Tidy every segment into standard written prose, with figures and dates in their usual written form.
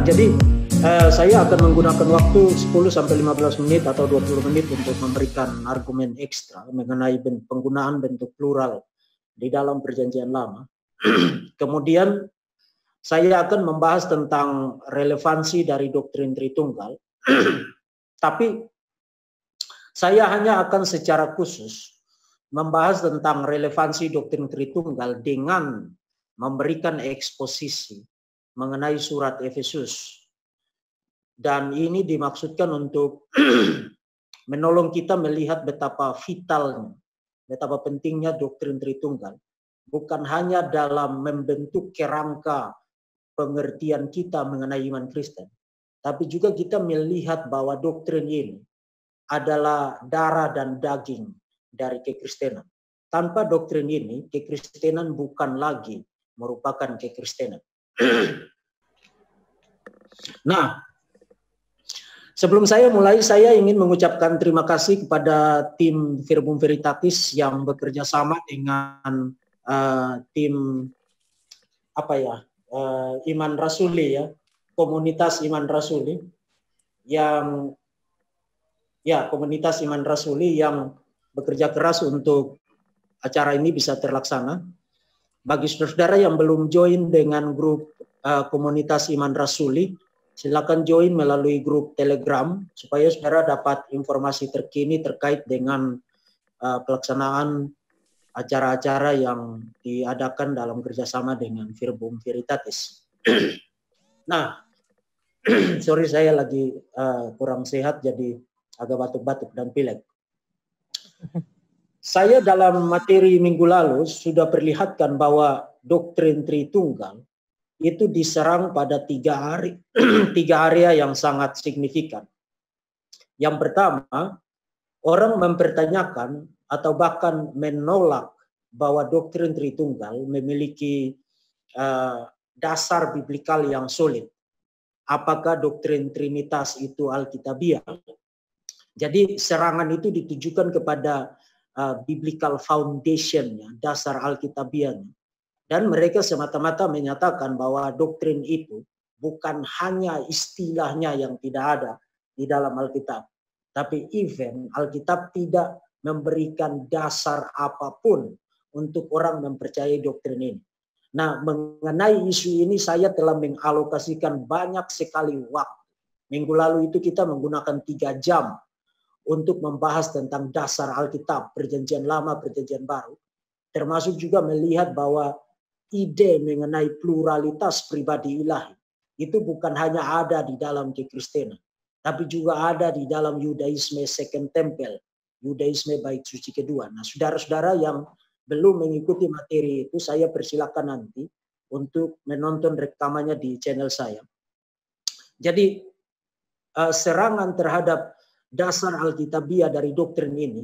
Jadi saya akan menggunakan waktu 10-15 menit atau 20 menit untuk memberikan argumen ekstra mengenai penggunaan bentuk plural di dalam Perjanjian Lama. Kemudian saya akan membahas tentang relevansi dari doktrin Tritunggal. Tapi saya hanya akan secara khusus membahas tentang relevansi doktrin Tritunggal dengan memberikan eksposisi mengenai surat Efesus. Dan ini dimaksudkan untuk menolong kita melihat betapa vitalnya, betapa pentingnya doktrin Tritunggal. Bukan hanya dalam membentuk kerangka pengertian kita mengenai iman Kristen, tapi juga kita melihat bahwa doktrin ini adalah darah dan daging dari kekristenan. Tanpa doktrin ini, kekristenan bukan lagi merupakan kekristenan. Nah, sebelum saya mulai, saya ingin mengucapkan terima kasih kepada tim Verbum Veritatis yang bekerja sama dengan tim Iman Rasuli, ya, komunitas Iman Rasuli yang komunitas Iman Rasuli yang bekerja keras untuk acara ini bisa terlaksana. Bagi saudara-saudara yang belum join dengan grup komunitas Iman Rasuli, silakan join melalui grup Telegram supaya saudara dapat informasi terkini terkait dengan pelaksanaan acara-acara yang diadakan dalam kerjasama dengan Verbum Veritatis. Nah, sorry saya lagi kurang sehat jadi agak batuk-batuk dan pilek. Saya dalam materi minggu lalu sudah perlihatkan bahwa doktrin Tritunggal itu diserang pada tiga area yang sangat signifikan. Yang pertama, orang mempertanyakan atau bahkan menolak bahwa doktrin Tritunggal memiliki dasar biblikal yang solid. Apakah doktrin Trinitas itu Alkitabiah? Jadi serangan itu ditujukan kepada biblical foundation-nya, dasar Alkitabiahnya. Dan mereka semata-mata menyatakan bahwa doktrin itu bukan hanya istilahnya yang tidak ada di dalam Alkitab, tapi even Alkitab tidak memberikan dasar apapun untuk orang mempercayai doktrin ini. Nah, mengenai isu ini saya telah mengalokasikan banyak sekali waktu. Minggu lalu itu kita menggunakan 3 jam untuk membahas tentang dasar Alkitab, Perjanjian Lama, Perjanjian Baru. Termasuk juga melihat bahwa ide mengenai pluralitas pribadi ilahi itu bukan hanya ada di dalam kekristenan, tapi juga ada di dalam Yudaisme Second Temple, Yudaisme Bait Suci Kedua. Nah, saudara-saudara yang belum mengikuti materi itu, saya persilakan nanti untuk menonton rekamannya di channel saya. Jadi serangan terhadap dasar Alkitabiah dari doktrin ini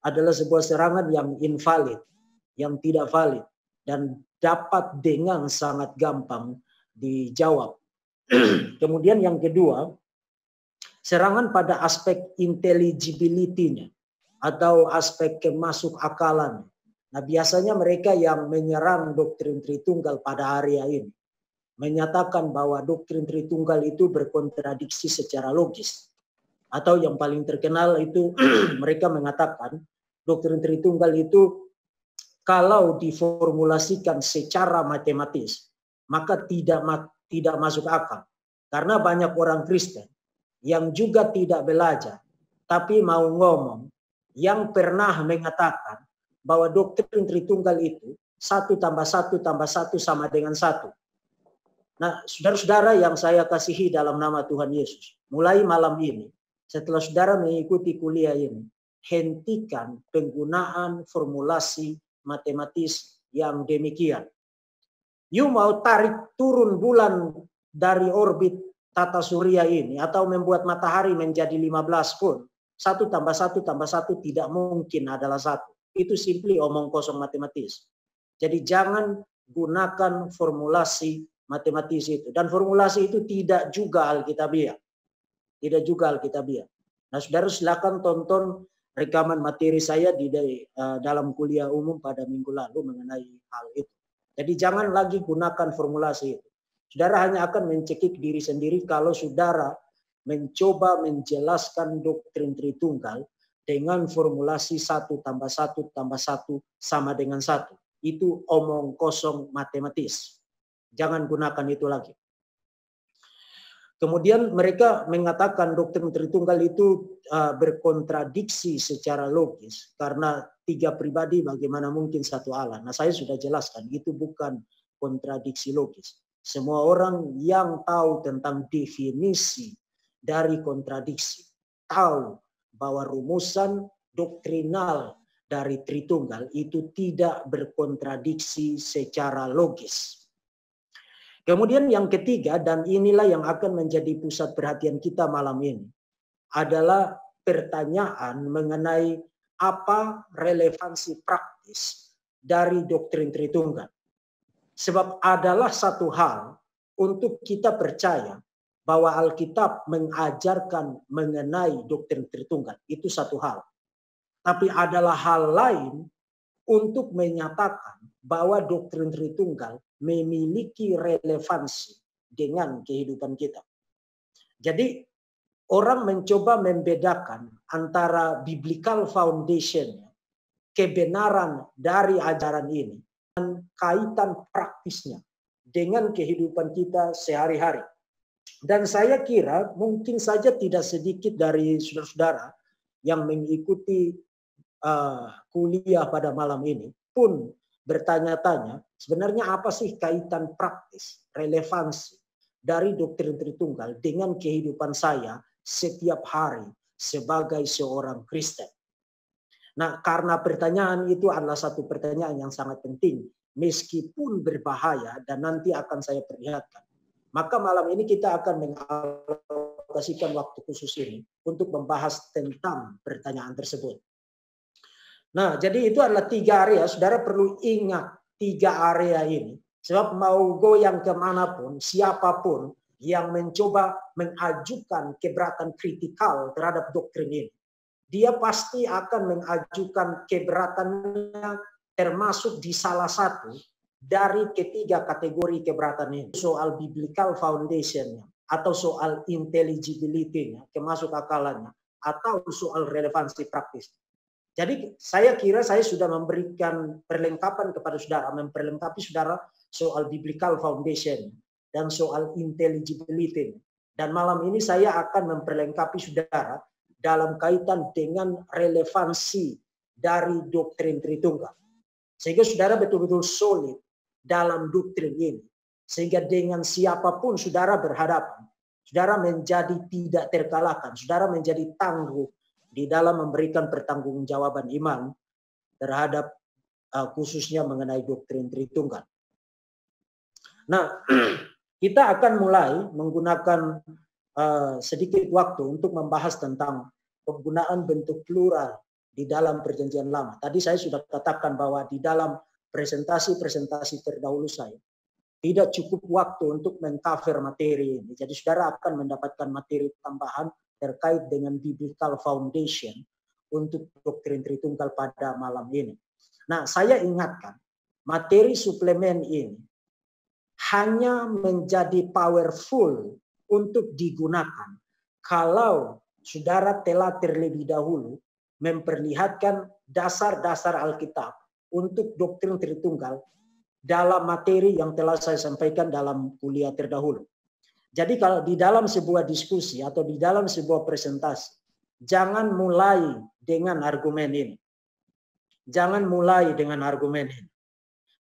adalah sebuah serangan yang invalid, yang tidak valid, dan dapat dengan sangat gampang dijawab. Kemudian yang kedua, serangan pada aspek intelligibility-nya atau aspek kemasuk akalan. Nah, biasanya mereka yang menyerang doktrin Tritunggal pada area ini menyatakan bahwa doktrin Tritunggal itu berkontradiksi secara logis. Atau yang paling terkenal itu mereka mengatakan doktrin Tritunggal itu kalau diformulasikan secara matematis maka tidak masuk akal. Karena banyak orang Kristen yang juga tidak belajar tapi mau ngomong yang pernah mengatakan bahwa doktrin Tritunggal itu 1 + 1 + 1 sama dengan 1. Nah, saudara-saudara yang saya kasihi dalam nama Tuhan Yesus, mulai malam ini setelah saudara mengikuti kuliah ini, hentikan penggunaan formulasi matematis yang demikian. You mau tarik turun bulan dari orbit tata surya ini atau membuat matahari menjadi 15 pun, 1 + 1 + 1 tidak mungkin adalah 1. Itu simply omong kosong matematis. Jadi jangan gunakan formulasi matematis itu. Dan formulasi itu tidak juga Alkitabiah. Tidak juga Alkitabiah. Nah, saudara silakan tonton rekaman materi saya di dalam kuliah umum pada minggu lalu mengenai hal itu. Jadi jangan lagi gunakan formulasi itu. Saudara hanya akan mencekik diri sendiri kalau saudara mencoba menjelaskan doktrin Tritunggal dengan formulasi 1 tambah 1 tambah 1 sama dengan 1. Itu omong kosong matematis. Jangan gunakan itu lagi. Kemudian mereka mengatakan doktrin Tritunggal itu berkontradiksi secara logis karena 3 pribadi bagaimana mungkin satu Allah. Nah, saya sudah jelaskan itu bukan kontradiksi logis. Semua orang yang tahu tentang definisi dari kontradiksi tahu bahwa rumusan doktrinal dari Tritunggal itu tidak berkontradiksi secara logis. Kemudian yang ketiga, dan inilah yang akan menjadi pusat perhatian kita malam ini, adalah pertanyaan mengenai apa relevansi praktis dari doktrin Tritunggal. Sebab adalah satu hal untuk kita percaya bahwa Alkitab mengajarkan mengenai doktrin Tritunggal. Itu satu hal. Tapi adalah hal lain untuk menyatakan bahwa doktrin Tritunggal memiliki relevansi dengan kehidupan kita. Jadi orang mencoba membedakan antara biblical foundation, kebenaran dari ajaran ini, dan kaitan praktisnya dengan kehidupan kita sehari-hari. Dan saya kira mungkin saja tidak sedikit dari saudara-saudara yang mengikuti kuliah pada malam ini pun bertanya-tanya, sebenarnya apa sih kaitan praktis, relevansi dari doktrin Tritunggal dengan kehidupan saya setiap hari sebagai seorang Kristen. Nah, karena pertanyaan itu adalah satu pertanyaan yang sangat penting, meskipun berbahaya dan nanti akan saya perlihatkan. Maka malam ini kita akan mengalokasikan waktu khusus ini untuk membahas tentang pertanyaan tersebut. Nah, jadi itu adalah 3 area. Saudara perlu ingat 3 area ini. Sebab mau goyang kemanapun, siapapun yang mencoba mengajukan keberatan kritikal terhadap doktrin ini, dia pasti akan mengajukan keberatannya termasuk di salah satu dari ketiga kategori keberatan ini. Soal biblical foundation-nya, atau soal intelligibility-nya, kemasuk akalannya, atau soal relevansi praktis. Jadi saya kira saya sudah memberikan perlengkapan kepada saudara, memperlengkapi saudara soal biblical foundation dan soal intelligibility. Dan malam ini saya akan memperlengkapi saudara dalam kaitan dengan relevansi dari doktrin Tritunggal. Sehingga saudara betul-betul solid dalam doktrin ini. Sehingga dengan siapapun saudara berhadapan, saudara menjadi tidak terkalahkan, saudara menjadi tangguh di dalam memberikan pertanggungjawaban iman terhadap khususnya mengenai doktrin Tritunggal. Nah, kita akan mulai menggunakan sedikit waktu untuk membahas tentang penggunaan bentuk plural di dalam Perjanjian Lama. Tadi saya sudah katakan bahwa di dalam presentasi-presentasi terdahulu saya tidak cukup waktu untuk mengcover materi ini. Jadi saudara akan mendapatkan materi tambahan terkait dengan biblical foundation untuk doktrin Tritunggal pada malam ini. Nah, saya ingatkan, materi suplemen ini hanya menjadi powerful untuk digunakan kalau saudara telah terlebih dahulu memperlihatkan dasar-dasar Alkitab untuk doktrin Tritunggal dalam materi yang telah saya sampaikan dalam kuliah terdahulu. Jadi kalau di dalam sebuah diskusi atau di dalam sebuah presentasi, jangan mulai dengan argumen ini. Jangan mulai dengan argumen ini.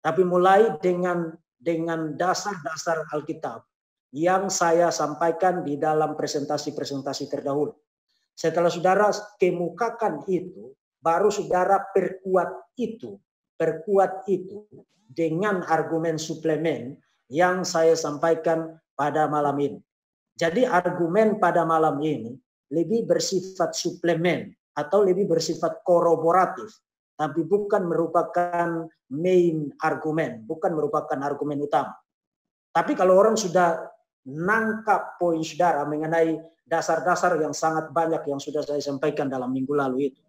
Tapi mulai dengan dasar-dasar Alkitab yang saya sampaikan di dalam presentasi-presentasi terdahulu. Setelah saudara kemukakan itu, baru saudara perkuat itu dengan argumen suplemen yang saya sampaikan pada malam ini. Jadi argumen pada malam ini lebih bersifat suplemen atau lebih bersifat koroboratif, tapi bukan merupakan main argumen, bukan merupakan argumen utama. Tapi kalau orang sudah nangkap poin saudara mengenai dasar-dasar yang sangat banyak yang sudah saya sampaikan dalam minggu lalu itu,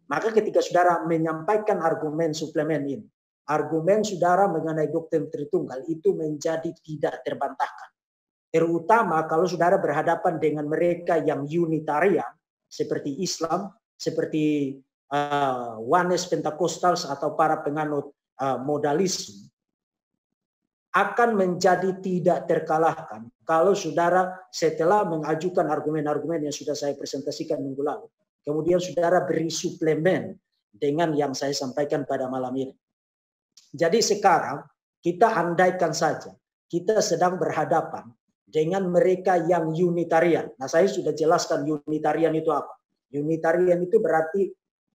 maka ketika saudara menyampaikan argumen suplemen ini, argumen saudara mengenai doktrin Tritunggal itu menjadi tidak terbantahkan. Terutama kalau saudara berhadapan dengan mereka yang Unitarian, seperti Islam, seperti Oneness Pentecostals atau para penganut modalisme, akan menjadi tidak terkalahkan kalau saudara setelah mengajukan argumen-argumen yang sudah saya presentasikan minggu lalu, kemudian saudara beri suplemen dengan yang saya sampaikan pada malam ini. Jadi sekarang kita andaikan saja kita sedang berhadapan dengan mereka yang Unitarian. Nah, saya sudah jelaskan Unitarian itu apa. Unitarian itu berarti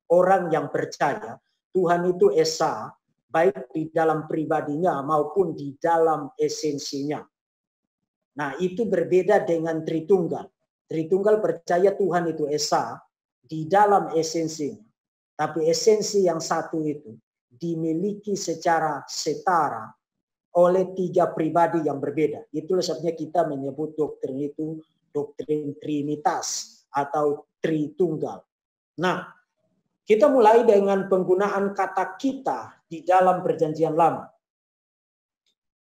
orang yang percaya Tuhan itu esa, baik di dalam pribadinya maupun di dalam esensinya. Nah, itu berbeda dengan Tritunggal. Tritunggal percaya Tuhan itu esa di dalam esensinya. Tapi esensi yang satu itu dimiliki secara setara oleh tiga pribadi yang berbeda. Itulah sebabnya kita menyebut doktrin itu doktrin Trinitas atau Tritunggal. Nah, kita mulai dengan penggunaan kata kita di dalam Perjanjian Lama.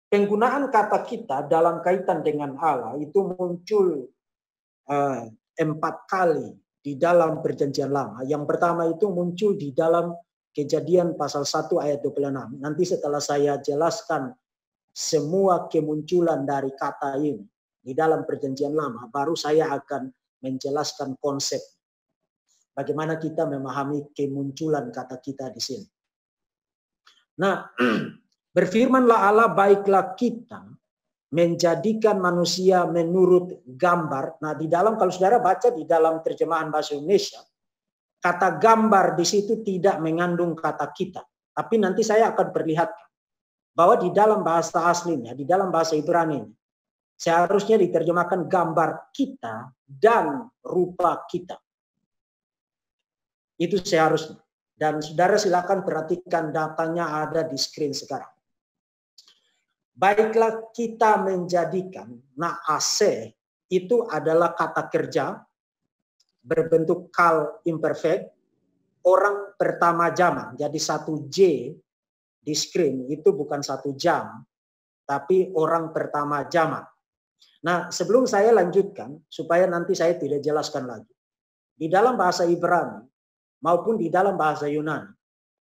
Penggunaan kata kita dalam kaitan dengan Allah itu muncul 4 kali di dalam Perjanjian Lama. Yang pertama itu muncul di dalam Kejadian pasal 1 ayat 26. Nanti setelah saya jelaskan semua kemunculan dari kata ini di dalam Perjanjian Lama, baru saya akan menjelaskan konsep bagaimana kita memahami kemunculan kata kita di sini. Nah, berfirmanlah Allah, baiklah kita menjadikan manusia menurut gambar. Nah, di dalam, kalau saudara baca di dalam terjemahan bahasa Indonesia, kata gambar di situ tidak mengandung kata kita. Tapi nanti saya akan perlihatkan bahwa di dalam bahasa aslinya, di dalam bahasa Ibrani ini, seharusnya diterjemahkan gambar kita dan rupa kita. Itu seharusnya. Dan saudara silakan perhatikan datanya ada di screen sekarang. Baiklah kita menjadikan, nah ase itu adalah kata kerja berbentuk kal imperfect, orang pertama jamak. Jadi 1 J di screen itu bukan 1 jam, tapi orang pertama jamak. Nah, sebelum saya lanjutkan, supaya nanti saya tidak jelaskan lagi. Di dalam bahasa Ibrani maupun di dalam bahasa Yunani,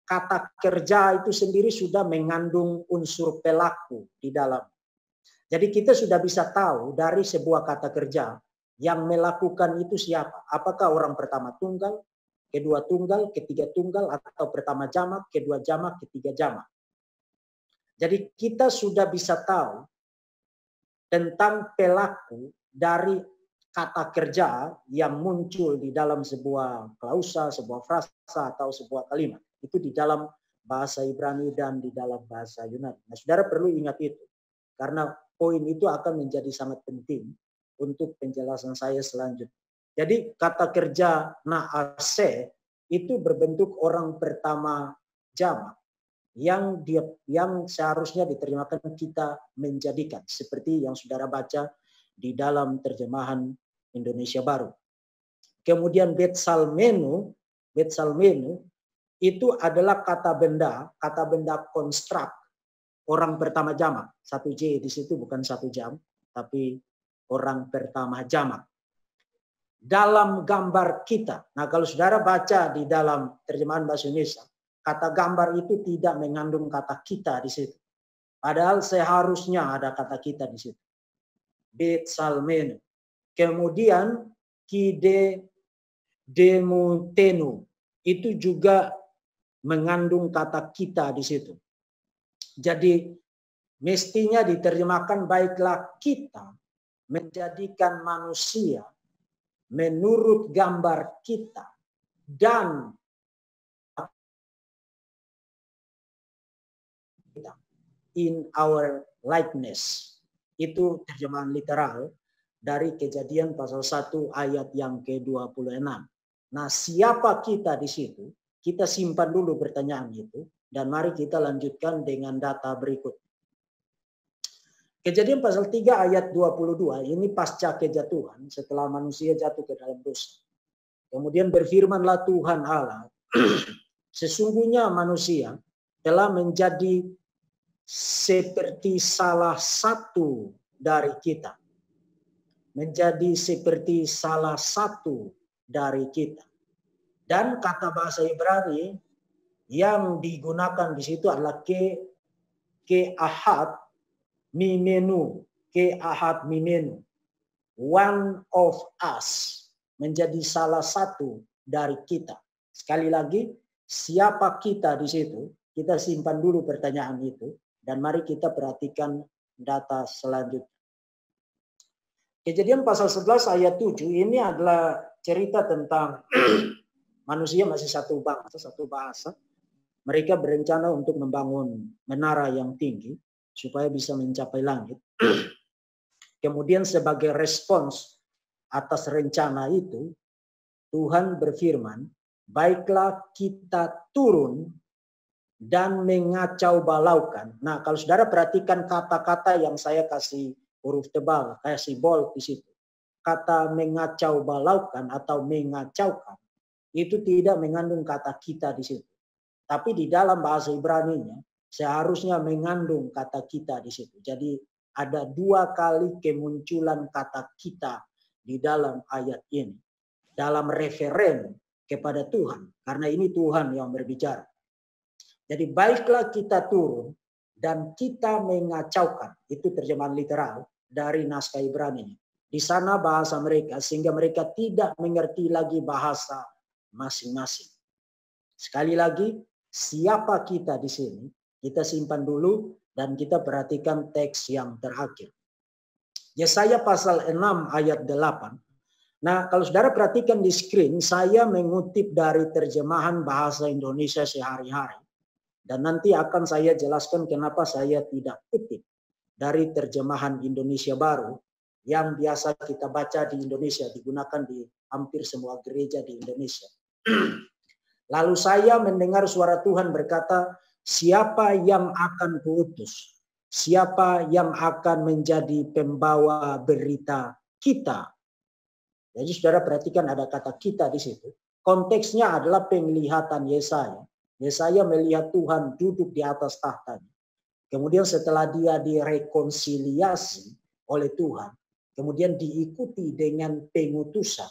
kata kerja itu sendiri sudah mengandung unsur pelaku di dalam. Jadi kita sudah bisa tahu dari sebuah kata kerja yang melakukan itu siapa. Apakah orang pertama tunggal, kedua tunggal, ketiga tunggal, atau pertama jamak, kedua jamak, ketiga jamak. Jadi kita sudah bisa tahu tentang pelaku dari kata kerja yang muncul di dalam sebuah klausa, sebuah frasa, atau sebuah kalimat. Itu di dalam bahasa Ibrani dan di dalam bahasa Yunani. Nah, saudara perlu ingat itu. Karena poin itu akan menjadi sangat penting untuk penjelasan saya selanjutnya. Jadi kata kerja naase itu berbentuk orang pertama jamak yang seharusnya diterjemahkan kita menjadikan, seperti yang saudara baca di dalam terjemahan Indonesia Baru. Kemudian betsalmenu itu adalah kata benda konstruk, orang pertama jamak. 1 J di situ bukan 1 jam, tapi orang pertama jamak. Dalam gambar kita. Nah, kalau saudara baca di dalam terjemahan bahasa Indonesia, kata gambar itu tidak mengandung kata kita di situ. Padahal seharusnya ada kata kita di situ. Betsalmenu. Kemudian kide demutenu itu juga mengandung kata kita di situ. Jadi mestinya diterjemahkan baiklah kita menjadikan manusia menurut gambar kita dan in our likeness. Itu terjemahan literal dari Kejadian pasal 1 ayat yang ke-26. Nah, siapa kita di situ? Kita simpan dulu pertanyaan itu dan mari kita lanjutkan dengan data berikut. Kejadian pasal 3 ayat 22 ini pasca kejatuhan, setelah manusia jatuh ke dalam dosa. Kemudian berfirmanlah Tuhan Allah, sesungguhnya manusia telah menjadi seperti salah satu dari kita. Menjadi seperti salah satu dari kita. Dan kata bahasa Ibrani yang digunakan di situ adalah keahad mimenu. Keahad mimenu. One of us. Menjadi salah satu dari kita. Sekali lagi, siapa kita di situ? Kita simpan dulu pertanyaan itu. Dan mari kita perhatikan data selanjutnya. Kejadian pasal 11 ayat 7 ini adalah cerita tentang manusia masih satu bangsa, satu bahasa. Mereka berencana untuk membangun menara yang tinggi supaya bisa mencapai langit. Kemudian sebagai respons atas rencana itu, Tuhan berfirman, baiklah kita turun dan mengacau balaukan. Nah, kalau saudara perhatikan kata-kata yang saya kasih huruf tebal, kasih bold di situ. Kata mengacau balaukan atau mengacaukan itu tidak mengandung kata kita di situ. Tapi di dalam bahasa Ibrani-nya seharusnya mengandung kata kita di situ. Jadi ada 2 kali kemunculan kata kita di dalam ayat ini. Dalam referen kepada Tuhan. Karena ini Tuhan yang berbicara. Jadi baiklah kita turun dan kita mengacaukan. Itu terjemahan literal dari naskah Ibrani. Di sana bahasa mereka sehingga mereka tidak mengerti lagi bahasa masing-masing. Sekali lagi, siapa kita di sini? Kita simpan dulu dan kita perhatikan teks yang terakhir. Yesaya pasal 6 ayat 8. Nah, kalau saudara perhatikan di screen, saya mengutip dari terjemahan bahasa Indonesia sehari-hari. Dan nanti akan saya jelaskan kenapa saya tidak kutip dari terjemahan Indonesia Baru yang biasa kita baca di Indonesia, digunakan di hampir semua gereja di Indonesia. Lalu saya mendengar suara Tuhan berkata, siapa yang akan kuutus? Siapa yang akan menjadi pembawa berita kita? Jadi saudara perhatikan ada kata kita di situ. Konteksnya adalah penglihatan Yesaya. Yesaya melihat Tuhan duduk di atas tahtanya. Kemudian setelah dia direkonsiliasi oleh Tuhan, kemudian diikuti dengan pengutusan.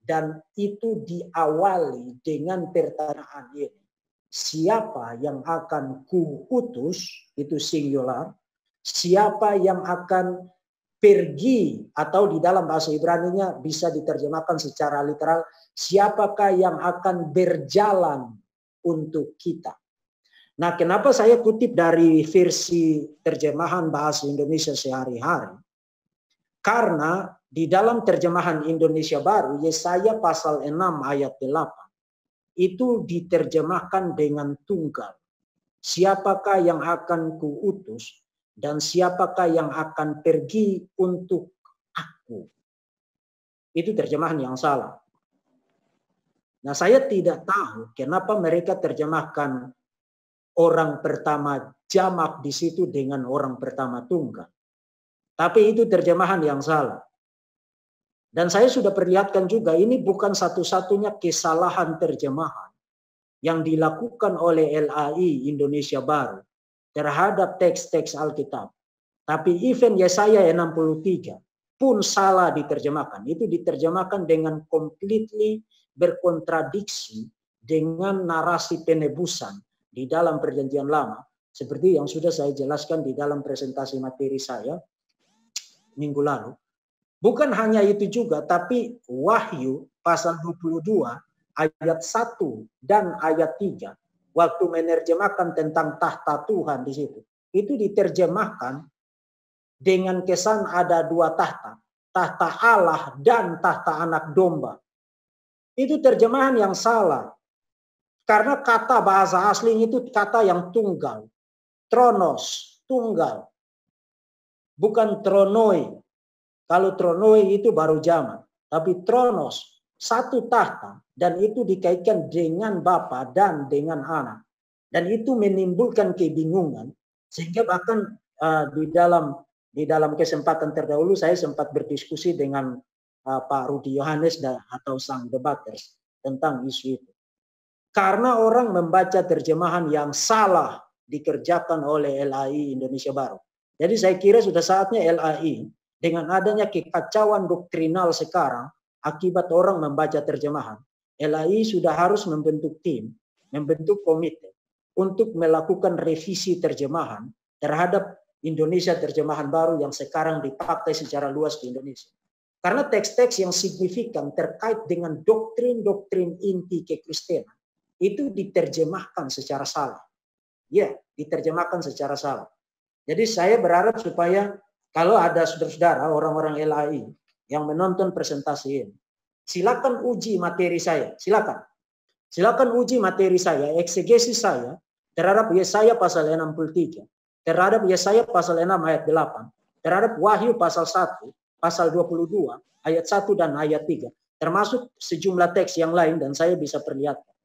Dan itu diawali dengan pertanyaan ini. Siapa yang akan kuutus, itu singular. Siapa yang akan pergi, atau di dalam bahasa Ibrani-nya bisa diterjemahkan secara literal, siapakah yang akan berjalan untuk kita. Nah, kenapa saya kutip dari versi terjemahan bahasa Indonesia sehari-hari? Karena di dalam terjemahan Indonesia Baru, Yesaya pasal 6 ayat 8, itu diterjemahkan dengan tunggal. Siapakah yang akan kuutus dan siapakah yang akan pergi untuk aku? Itu terjemahan yang salah. Nah, saya tidak tahu kenapa mereka terjemahkan orang pertama jamak di situ dengan orang pertama tunggal. Tapi itu terjemahan yang salah. Dan saya sudah perlihatkan juga ini bukan satu-satunya kesalahan terjemahan yang dilakukan oleh LAI Indonesia Baru terhadap teks-teks Alkitab. Tapi even Yesaya 63 pun salah diterjemahkan. Itu diterjemahkan dengan completely berkontradiksi dengan narasi penebusan di dalam Perjanjian Lama, seperti yang sudah saya jelaskan di dalam presentasi materi saya minggu lalu. Bukan hanya itu juga, tapi Wahyu pasal 22 ayat 1 dan ayat 3, waktu menerjemahkan tentang tahta Tuhan di situ, itu diterjemahkan dengan kesan ada 2 tahta, tahta Allah dan tahta anak domba. Itu terjemahan yang salah. Karena kata bahasa asli itu kata yang tunggal. Tronos, tunggal. Bukan tronoi. Kalau tronoi itu baru jamak. Tapi tronos, satu tahta. Dan itu dikaitkan dengan Bapa dan dengan anak. Dan itu menimbulkan kebingungan. Sehingga bahkan di dalam kesempatan terdahulu saya sempat berdiskusi dengan Pak Rudi Yohanes atau sang debaters tentang isu itu. Karena orang membaca terjemahan yang salah dikerjakan oleh LAI Indonesia Baru. Jadi saya kira sudah saatnya LAI dengan adanya kekacauan doktrinal sekarang akibat orang membaca terjemahan, LAI sudah harus membentuk tim, membentuk komite untuk melakukan revisi terjemahan terhadap Indonesia terjemahan baru yang sekarang dipakai secara luas di Indonesia. Karena teks-teks yang signifikan terkait dengan doktrin-doktrin inti kekristenan itu diterjemahkan secara salah. Ya, diterjemahkan secara salah. Jadi saya berharap supaya kalau ada saudara-saudara orang-orang LAI yang menonton presentasi ini, silakan uji materi saya, silakan. Silakan uji materi saya, eksegesis saya terhadap Yesaya pasal 63, terhadap Yesaya pasal 6 ayat 8, terhadap Wahyu pasal 1, pasal 22, ayat 1 dan ayat 3, termasuk sejumlah teks yang lain dan saya bisa perlihatkan.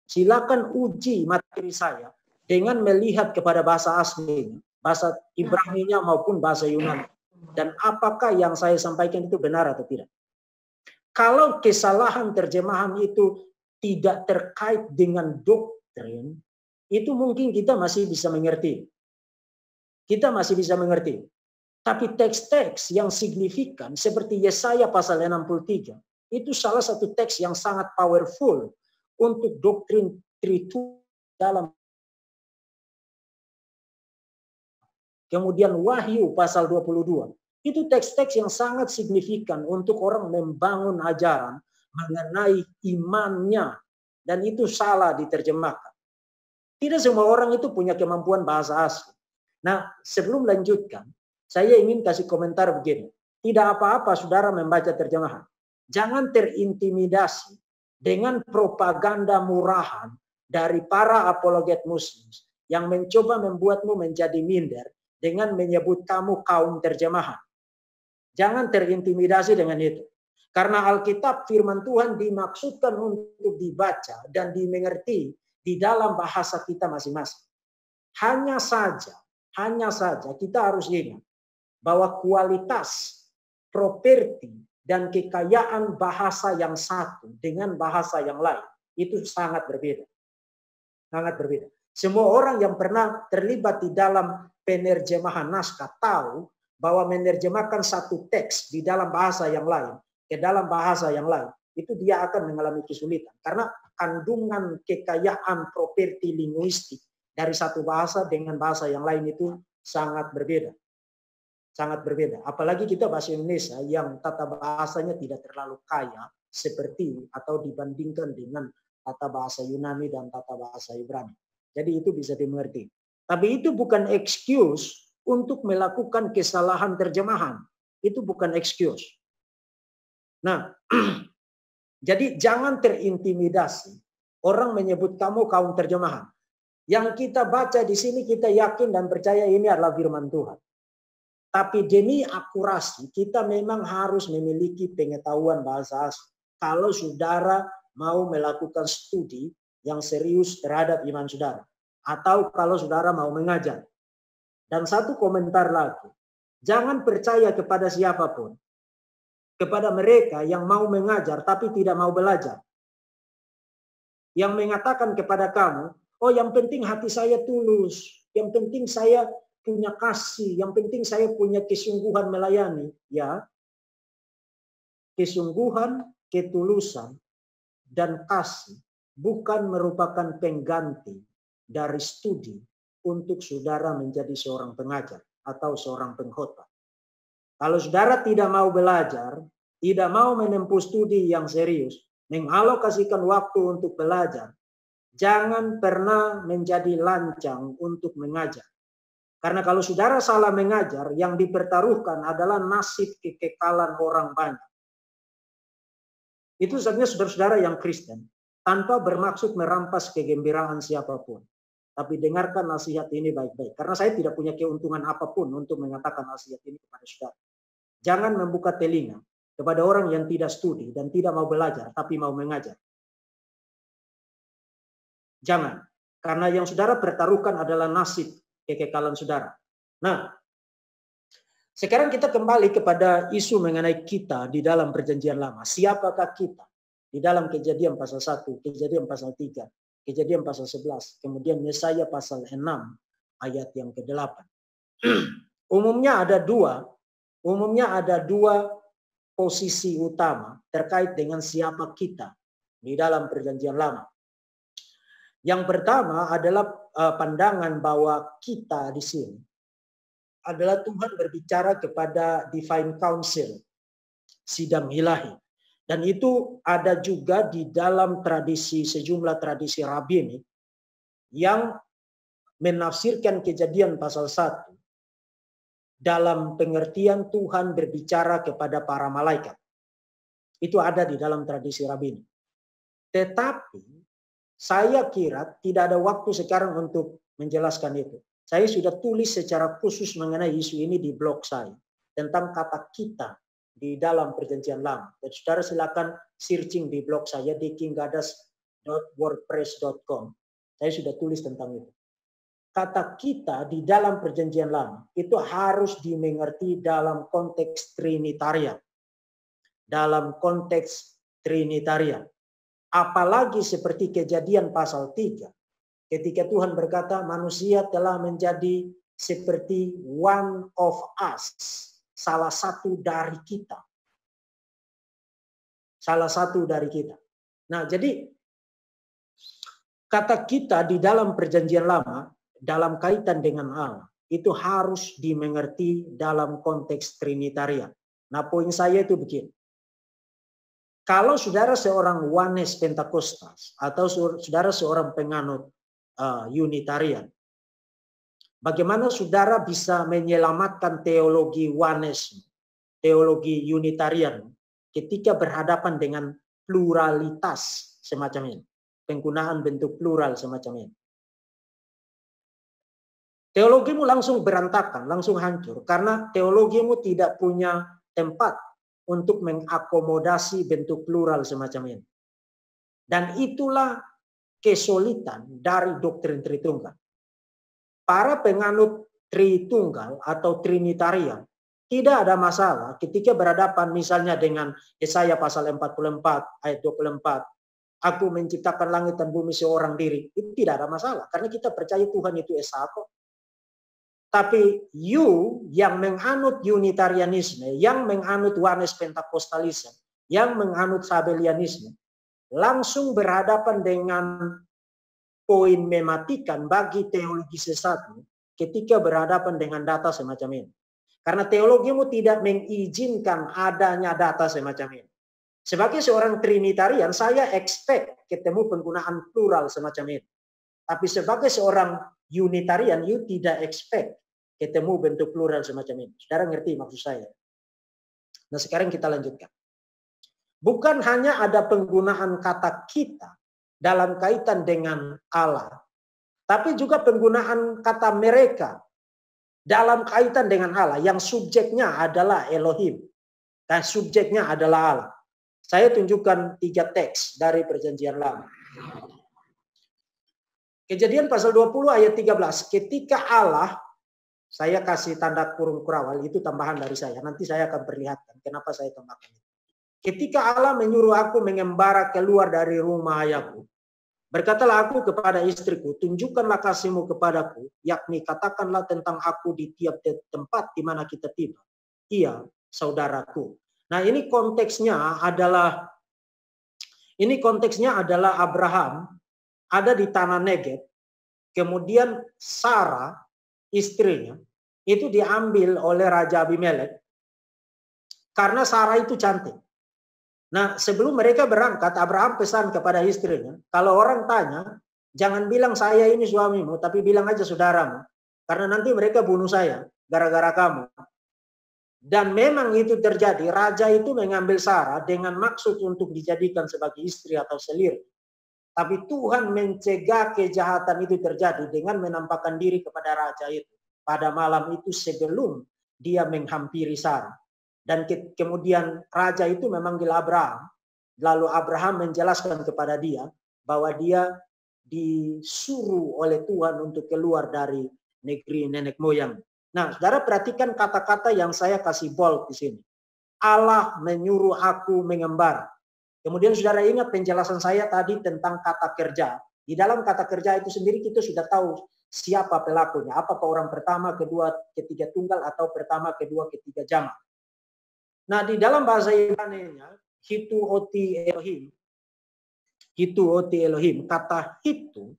Silakan uji materi saya dengan melihat kepada bahasa aslinya, bahasa Ibraninya maupun bahasa Yunani. Dan apakah yang saya sampaikan itu benar atau tidak. Kalau kesalahan terjemahan itu tidak terkait dengan doktrin, itu mungkin kita masih bisa mengerti. Kita masih bisa mengerti. Tapi teks-teks yang signifikan seperti Yesaya pasal 63, itu salah satu teks yang sangat powerful untuk doktrin Tritunggal dalam. Kemudian Wahyu pasal 22. Itu teks-teks yang sangat signifikan untuk orang membangun ajaran mengenai imannya. Dan itu salah diterjemahkan. Tidak semua orang itu punya kemampuan bahasa asli. Nah, sebelum lanjutkan, saya ingin kasih komentar begini. Tidak apa-apa saudara membaca terjemahan. Jangan terintimidasi dengan propaganda murahan dari para apologet muslim yang mencoba membuatmu menjadi minder dengan menyebut kamu kaum terjemahan. Jangan terintimidasi dengan itu. Karena Alkitab firman Tuhan dimaksudkan untuk dibaca dan dimengerti di dalam bahasa kita masing-masing. Hanya saja kita harus ingat bahwa kualitas, properti, dan kekayaan bahasa yang satu dengan bahasa yang lain itu sangat berbeda. Sangat berbeda. Semua orang yang pernah terlibat di dalam penerjemahan naskah tahu bahwa menerjemahkan satu teks di dalam bahasa yang lain ke dalam bahasa yang lain itu dia akan mengalami kesulitan karena kandungan kekayaan properti linguistik dari satu bahasa dengan bahasa yang lain itu sangat berbeda. Sangat berbeda. Apalagi kita bahasa Indonesia yang tata bahasanya tidak terlalu kaya seperti atau dibandingkan dengan tata bahasa Yunani dan tata bahasa Ibrani. Jadi itu bisa dimengerti. Tapi itu bukan excuse untuk melakukan kesalahan terjemahan. Itu bukan excuse. Nah, jadi jangan terintimidasi. Orang menyebut kamu kaum terjemahan. Yang kita baca di sini kita yakin dan percaya ini adalah firman Tuhan. Tapi demi akurasi kita memang harus memiliki pengetahuan bahasa asli. Kalau saudara mau melakukan studi yang serius terhadap iman saudara. Atau kalau saudara mau mengajar. Dan satu komentar lagi. Jangan percaya kepada siapapun. Kepada mereka yang mau mengajar tapi tidak mau belajar. Yang mengatakan kepada kamu, oh yang penting hati saya tulus. Yang penting saya punya kasih. Yang penting saya punya kesungguhan melayani. Ya, kesungguhan, ketulusan, dan kasih bukan merupakan pengganti dari studi untuk saudara menjadi seorang pengajar atau seorang pengkhotbah. Kalau saudara tidak mau belajar, tidak mau menempuh studi yang serius, mengalokasikan waktu untuk belajar, jangan pernah menjadi lancang untuk mengajar. Karena kalau saudara salah mengajar, yang dipertaruhkan adalah nasib kekekalan orang banyak. Itu sebenarnya saudara-saudara yang Kristen, tanpa bermaksud merampas kegembiraan siapapun. Tapi dengarkan nasihat ini baik-baik. Karena saya tidak punya keuntungan apapun untuk mengatakan nasihat ini kepada saudara. Jangan membuka telinga kepada orang yang tidak studi dan tidak mau belajar, tapi mau mengajar. Jangan. Karena yang saudara pertaruhkan adalah nasib kekekalan saudara. Nah, sekarang kita kembali kepada isu mengenai kita di dalam perjanjian lama. Siapakah kita? Di dalam Kejadian pasal 1, Kejadian pasal 3, Kejadian pasal 11, kemudian Yesaya pasal 6, ayat yang ke-8. Umumnya ada dua posisi utama terkait dengan siapa kita di dalam Perjanjian Lama. Yang pertama adalah pandangan bahwa kita di sini adalah Tuhan berbicara kepada Divine Council, sidang ilahi. Dan itu ada juga di dalam sejumlah tradisi Rabini yang menafsirkan Kejadian pasal 1 dalam pengertian Tuhan berbicara kepada para malaikat. Itu ada di dalam tradisi Rabini. Tetapi saya kira tidak ada waktu sekarang untuk menjelaskan itu. Saya sudah tulis secara khusus mengenai isu ini di blog saya tentang kata kita di dalam Perjanjian Lama. Dan saudara silakan searching di blog saya di kinggadas.wordpress.com. Saya sudah tulis tentang itu. Kata kita di dalam Perjanjian Lama itu harus dimengerti dalam konteks Trinitarian. Dalam konteks Trinitarian. Apalagi seperti Kejadian pasal 3. Ketika Tuhan berkata manusia telah menjadi seperti one of us. Salah satu dari kita. Salah satu dari kita. Nah, jadi kata kita di dalam Perjanjian Lama dalam kaitan dengan Allah itu harus dimengerti dalam konteks Trinitarian. Nah, poin saya itu begini. Kalau saudara seorang Oneness Pentakostas atau saudara seorang penganut Unitarian, bagaimana saudara bisa menyelamatkan teologi Oneness, teologi Unitarian ketika berhadapan dengan pluralitas semacam ini, penggunaan bentuk plural semacam ini? Teologimu langsung berantakan, langsung hancur karena teologimu tidak punya tempat untuk mengakomodasi bentuk plural semacam ini. Dan itulah kesulitan dari doktrin Tritunggal. Para penganut Tritunggal atau Trinitarian tidak ada masalah ketika berhadapan misalnya dengan Yesaya pasal 44 ayat 24. Aku menciptakan langit dan bumi seorang diri. Itu tidak ada masalah karena kita percaya Tuhan itu Esa kok. Tapi yang menganut Unitarianisme, yang menganut Oneness Pentakostalisme, yang menganut Sabellianisme, langsung berhadapan dengan poin mematikan bagi teologi sesat ketika berhadapan dengan data semacam ini. Karena teologimu tidak mengizinkan adanya data semacam ini. Sebagai seorang Trinitarian, saya expect ketemu penggunaan plural semacam ini. Tapi sebagai seorang Unitarian, you tidak expect ketemu bentuk plural semacam ini. Saudara ngerti maksud saya? Nah, sekarang kita lanjutkan. Bukan hanya ada penggunaan kata kita dalam kaitan dengan Allah, tapi juga penggunaan kata mereka dalam kaitan dengan Allah yang subjeknya adalah Elohim dan subjeknya adalah Allah. Saya tunjukkan 3 teks dari Perjanjian Lama. Kejadian pasal 20 ayat 13. Ketika Allah, saya kasih tanda kurung kurawal, itu tambahan dari saya. Nanti saya akan perlihatkan kenapa saya tambahkan. Ketika Allah menyuruh aku mengembara keluar dari rumah ayahku, berkatalah aku kepada istriku, tunjukkanlah kasihmu kepadaku, yakni katakanlah tentang aku di tiap tempat di mana kita tiba. Ia saudaraku. Nah, ini konteksnya adalah Abraham ada di tanah Negeb, kemudian Sarah istrinya itu diambil oleh Raja Abimelek karena Sarah itu cantik. Nah, sebelum mereka berangkat, Abraham pesan kepada istrinya, kalau orang tanya, jangan bilang saya ini suamimu, tapi bilang aja saudaramu, karena nanti mereka bunuh saya gara-gara kamu. Dan memang itu terjadi, raja itu mengambil Sarah dengan maksud untuk dijadikan sebagai istri atau selir. Tapi Tuhan mencegah kejahatan itu terjadi dengan menampakkan diri kepada raja itu pada malam itu sebelum dia menghampiri Sarah. Dan kemudian raja itu memanggil Abraham. Lalu Abraham menjelaskan kepada dia bahwa dia disuruh oleh Tuhan untuk keluar dari negeri nenek moyang. Nah, saudara perhatikan kata-kata yang saya kasih bold di sini. Allah menyuruh aku mengembara. Kemudian saudara ingat penjelasan saya tadi tentang kata kerja. Di dalam kata kerja itu sendiri kita sudah tahu siapa pelakunya. Apakah orang pertama, kedua, ketiga tunggal atau pertama, kedua, ketiga jamak. Nah, di dalam bahasa Ibrani-nya hitu oti Elohim, kata hitu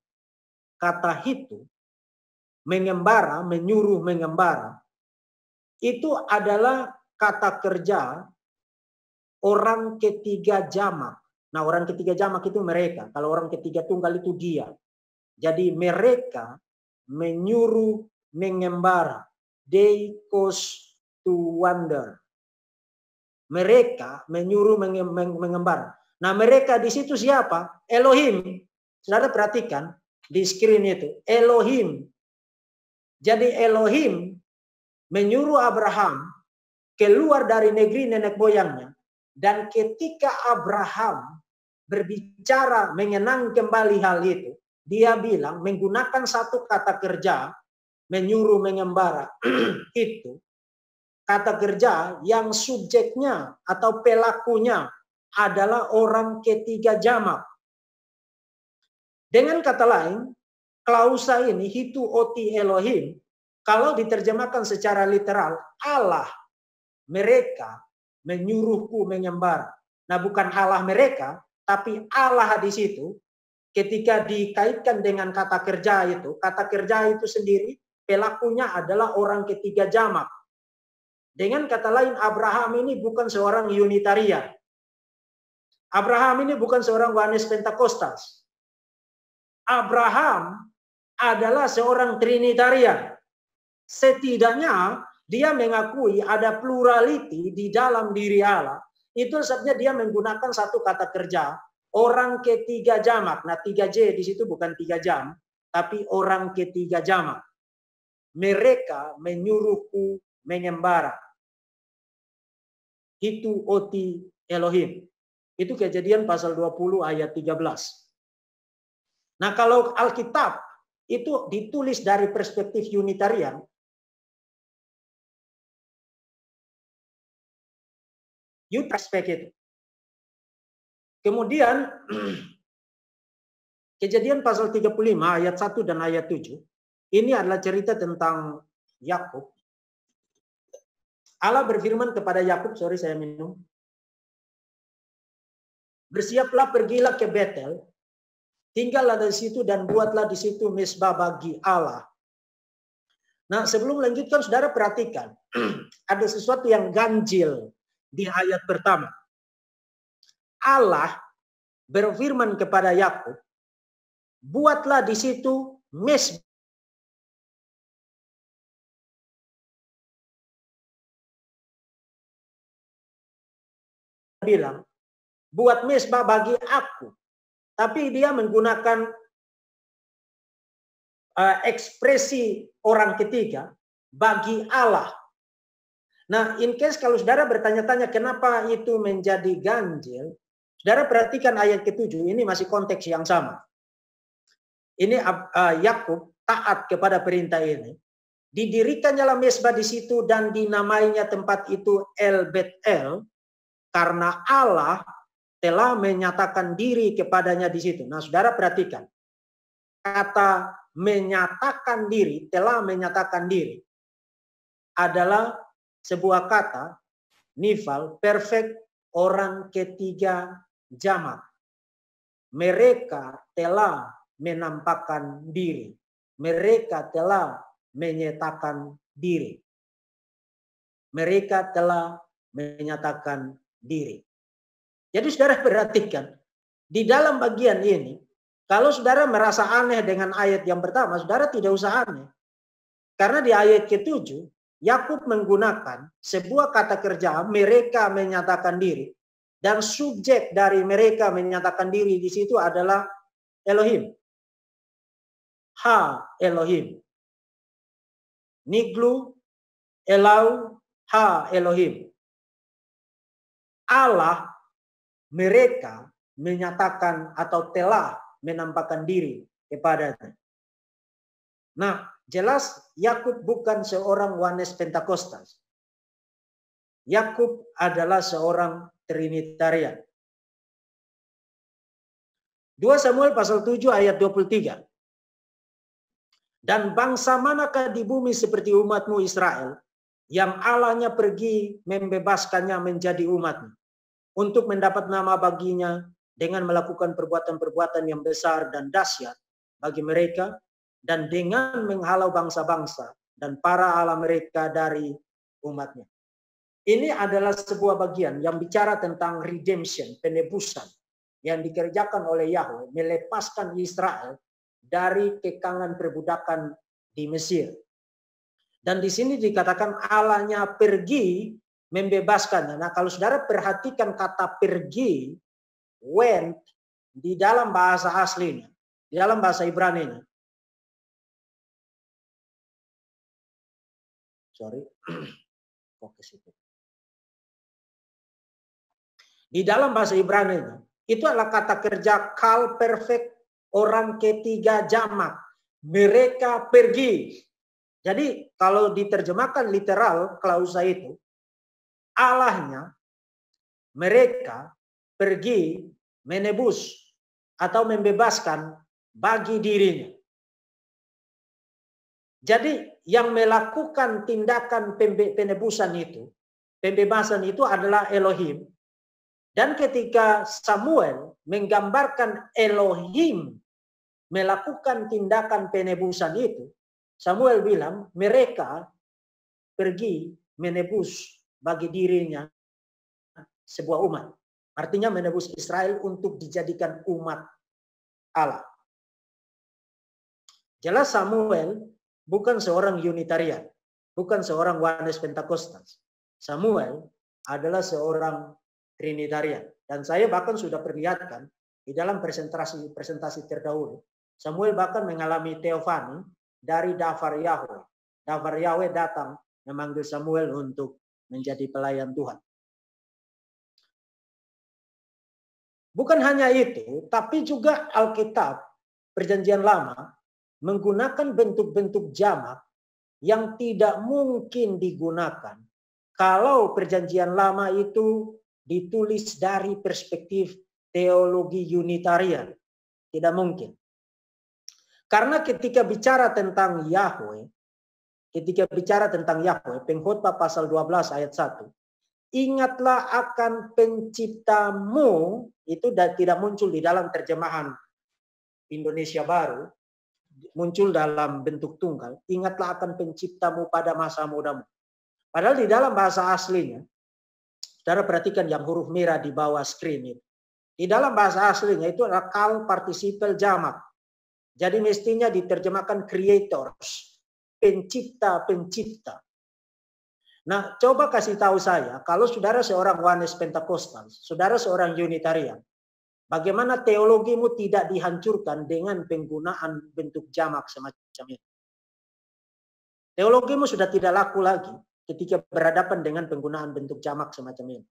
mengembara, menyuruh mengembara, itu adalah kata kerja orang ketiga jamak. Nah, orang ketiga jamak itu mereka. Kalau orang ketiga tunggal itu dia. Jadi mereka menyuruh mengembara. They cause to wander. Mereka menyuruh mengembara. Nah, mereka di situ siapa? Elohim. Saudara perhatikan di screen itu. Elohim. Jadi Elohim menyuruh Abraham keluar dari negeri nenek moyangnya. Dan ketika Abraham berbicara mengenang kembali hal itu, dia bilang menggunakan satu kata kerja, menyuruh mengembara, itu kata kerja yang subjeknya atau pelakunya adalah orang ketiga jamak. Dengan kata lain, klausa ini, hitu oti Elohim, kalau diterjemahkan secara literal, Allah mereka menyuruhku mengembara. Nah, bukan Allah mereka, tapi Allah di situ ketika dikaitkan dengan kata kerja itu sendiri pelakunya adalah orang ketiga jamak. Dengan kata lain, Abraham ini bukan seorang Unitarian. Abraham ini bukan seorang Yohanes Pentakostas. Abraham adalah seorang Trinitarian. Setidaknya dia mengakui ada plurality di dalam diri Allah. Itu sebabnya dia menggunakan satu kata kerja, orang ketiga jamak. Nah, 3J di situ bukan 3 jam, tapi orang ketiga jamak. Mereka menyuruhku mengembara. Itu oti Elohim. Itu Kejadian pasal 20 ayat 13. Nah, kalau Alkitab itu ditulis dari perspektif Unitarian, perspektif itu. Kemudian Kejadian pasal 35 ayat 1 dan ayat 7. Ini adalah cerita tentang Yakub. Allah berfirman kepada Yakub, saya minum. Bersiaplah, pergilah ke Betel, tinggallah di situ dan buatlah di situ mezbah bagi Allah. Nah, sebelum melanjutkan, saudara perhatikan, ada sesuatu yang ganjil di ayat pertama. Allah berfirman kepada Yakub, buatlah di situ mezbah. Bilang, buat mezbah bagi aku. Tapi dia menggunakan ekspresi orang ketiga, bagi Allah. Nah, in case kalau saudara bertanya-tanya kenapa itu menjadi ganjil, saudara perhatikan ayat ke-7, ini masih konteks yang sama. Ini Yakub taat kepada perintah ini. Didirikannya mezbah di situ dan dinamainya tempat itu El Bet-El, karena Allah telah menyatakan diri kepadanya di situ. Nah, saudara perhatikan. Kata menyatakan diri, telah menyatakan diri, adalah sebuah kata nifal, perfect, orang ketiga jamak. Mereka telah menampakkan diri. Mereka telah menyatakan diri. Mereka telah menyatakan diri. Jadi saudara perhatikan, di dalam bagian ini, kalau saudara merasa aneh dengan ayat yang pertama, saudara tidak usah aneh. Karena di ayat ke-7, Yakub menggunakan sebuah kata kerja, mereka menyatakan diri. Dan subjek dari mereka menyatakan diri di situ adalah Elohim. Ha Elohim. Niglu, Elau, Ha Elohim. Allah, mereka menyatakan atau telah menampakkan diri kepadanya. Nah, jelas Yakub bukan seorang Yohanes Pentakostas. Yakub adalah seorang Trinitarian. 2 Samuel pasal 7 ayat 23. Dan bangsa manakah di bumi seperti umatmu Israel, yang Allahnya pergi membebaskannya menjadi umatnya, untuk mendapat nama baginya dengan melakukan perbuatan-perbuatan yang besar dan dahsyat bagi mereka, dan dengan menghalau bangsa-bangsa dan para Allah mereka dari umatnya. Ini adalah sebuah bagian yang bicara tentang redemption, penebusan yang dikerjakan oleh Yahweh, melepaskan Israel dari kekangan perbudakan di Mesir. Dan di sini dikatakan Allahnya pergi membebaskannya. Nah, kalau saudara perhatikan kata pergi, went, di dalam bahasa aslinya, di dalam bahasa Ibrani-nya. Sorry. Fokus itu. Di dalam bahasa Ibrani-nya, itu adalah kata kerja kal perfect, orang ketiga jamak. Mereka pergi. Jadi kalau diterjemahkan literal klausa itu, Allahnya mereka pergi menebus atau membebaskan bagi dirinya. Jadi yang melakukan tindakan penebusan itu, pembebasan itu adalah Elohim. Dan ketika Samuel menggambarkan Elohim melakukan tindakan penebusan itu, Samuel bilang mereka pergi menebus bagi dirinya sebuah umat. Artinya menebus Israel untuk dijadikan umat Allah. Jelas Samuel bukan seorang Unitarian, bukan seorang Oneness Pentakostal. Samuel adalah seorang Trinitarian. Dan saya bahkan sudah perlihatkan di dalam presentasi terdahulu, Samuel bahkan mengalami teofani dari Dafar Yahweh. Dafar Yahweh datang memanggil Samuel untuk menjadi pelayan Tuhan. Bukan hanya itu, tapi juga Alkitab Perjanjian Lama menggunakan bentuk-bentuk jamak yang tidak mungkin digunakan kalau Perjanjian Lama itu ditulis dari perspektif teologi Unitarian. Tidak mungkin. Karena ketika bicara tentang Yahweh, Pengkhotbah pasal 12 ayat 1, ingatlah akan penciptamu, itu tidak muncul di dalam terjemahan Indonesia Baru, muncul dalam bentuk tunggal. Ingatlah akan penciptamu pada masa mudamu. Padahal di dalam bahasa aslinya, saudara perhatikan yang huruf merah di bawah screen itu. Di dalam bahasa aslinya itu adalah kal participle jamak. Jadi mestinya diterjemahkan creators, pencipta-pencipta. Nah, coba kasih tahu saya, kalau saudara seorang Oneness Pentakostal, saudara seorang Unitarian, bagaimana teologimu tidak dihancurkan dengan penggunaan bentuk jamak semacam ini? Teologimu sudah tidak laku lagi ketika berhadapan dengan penggunaan bentuk jamak semacam ini.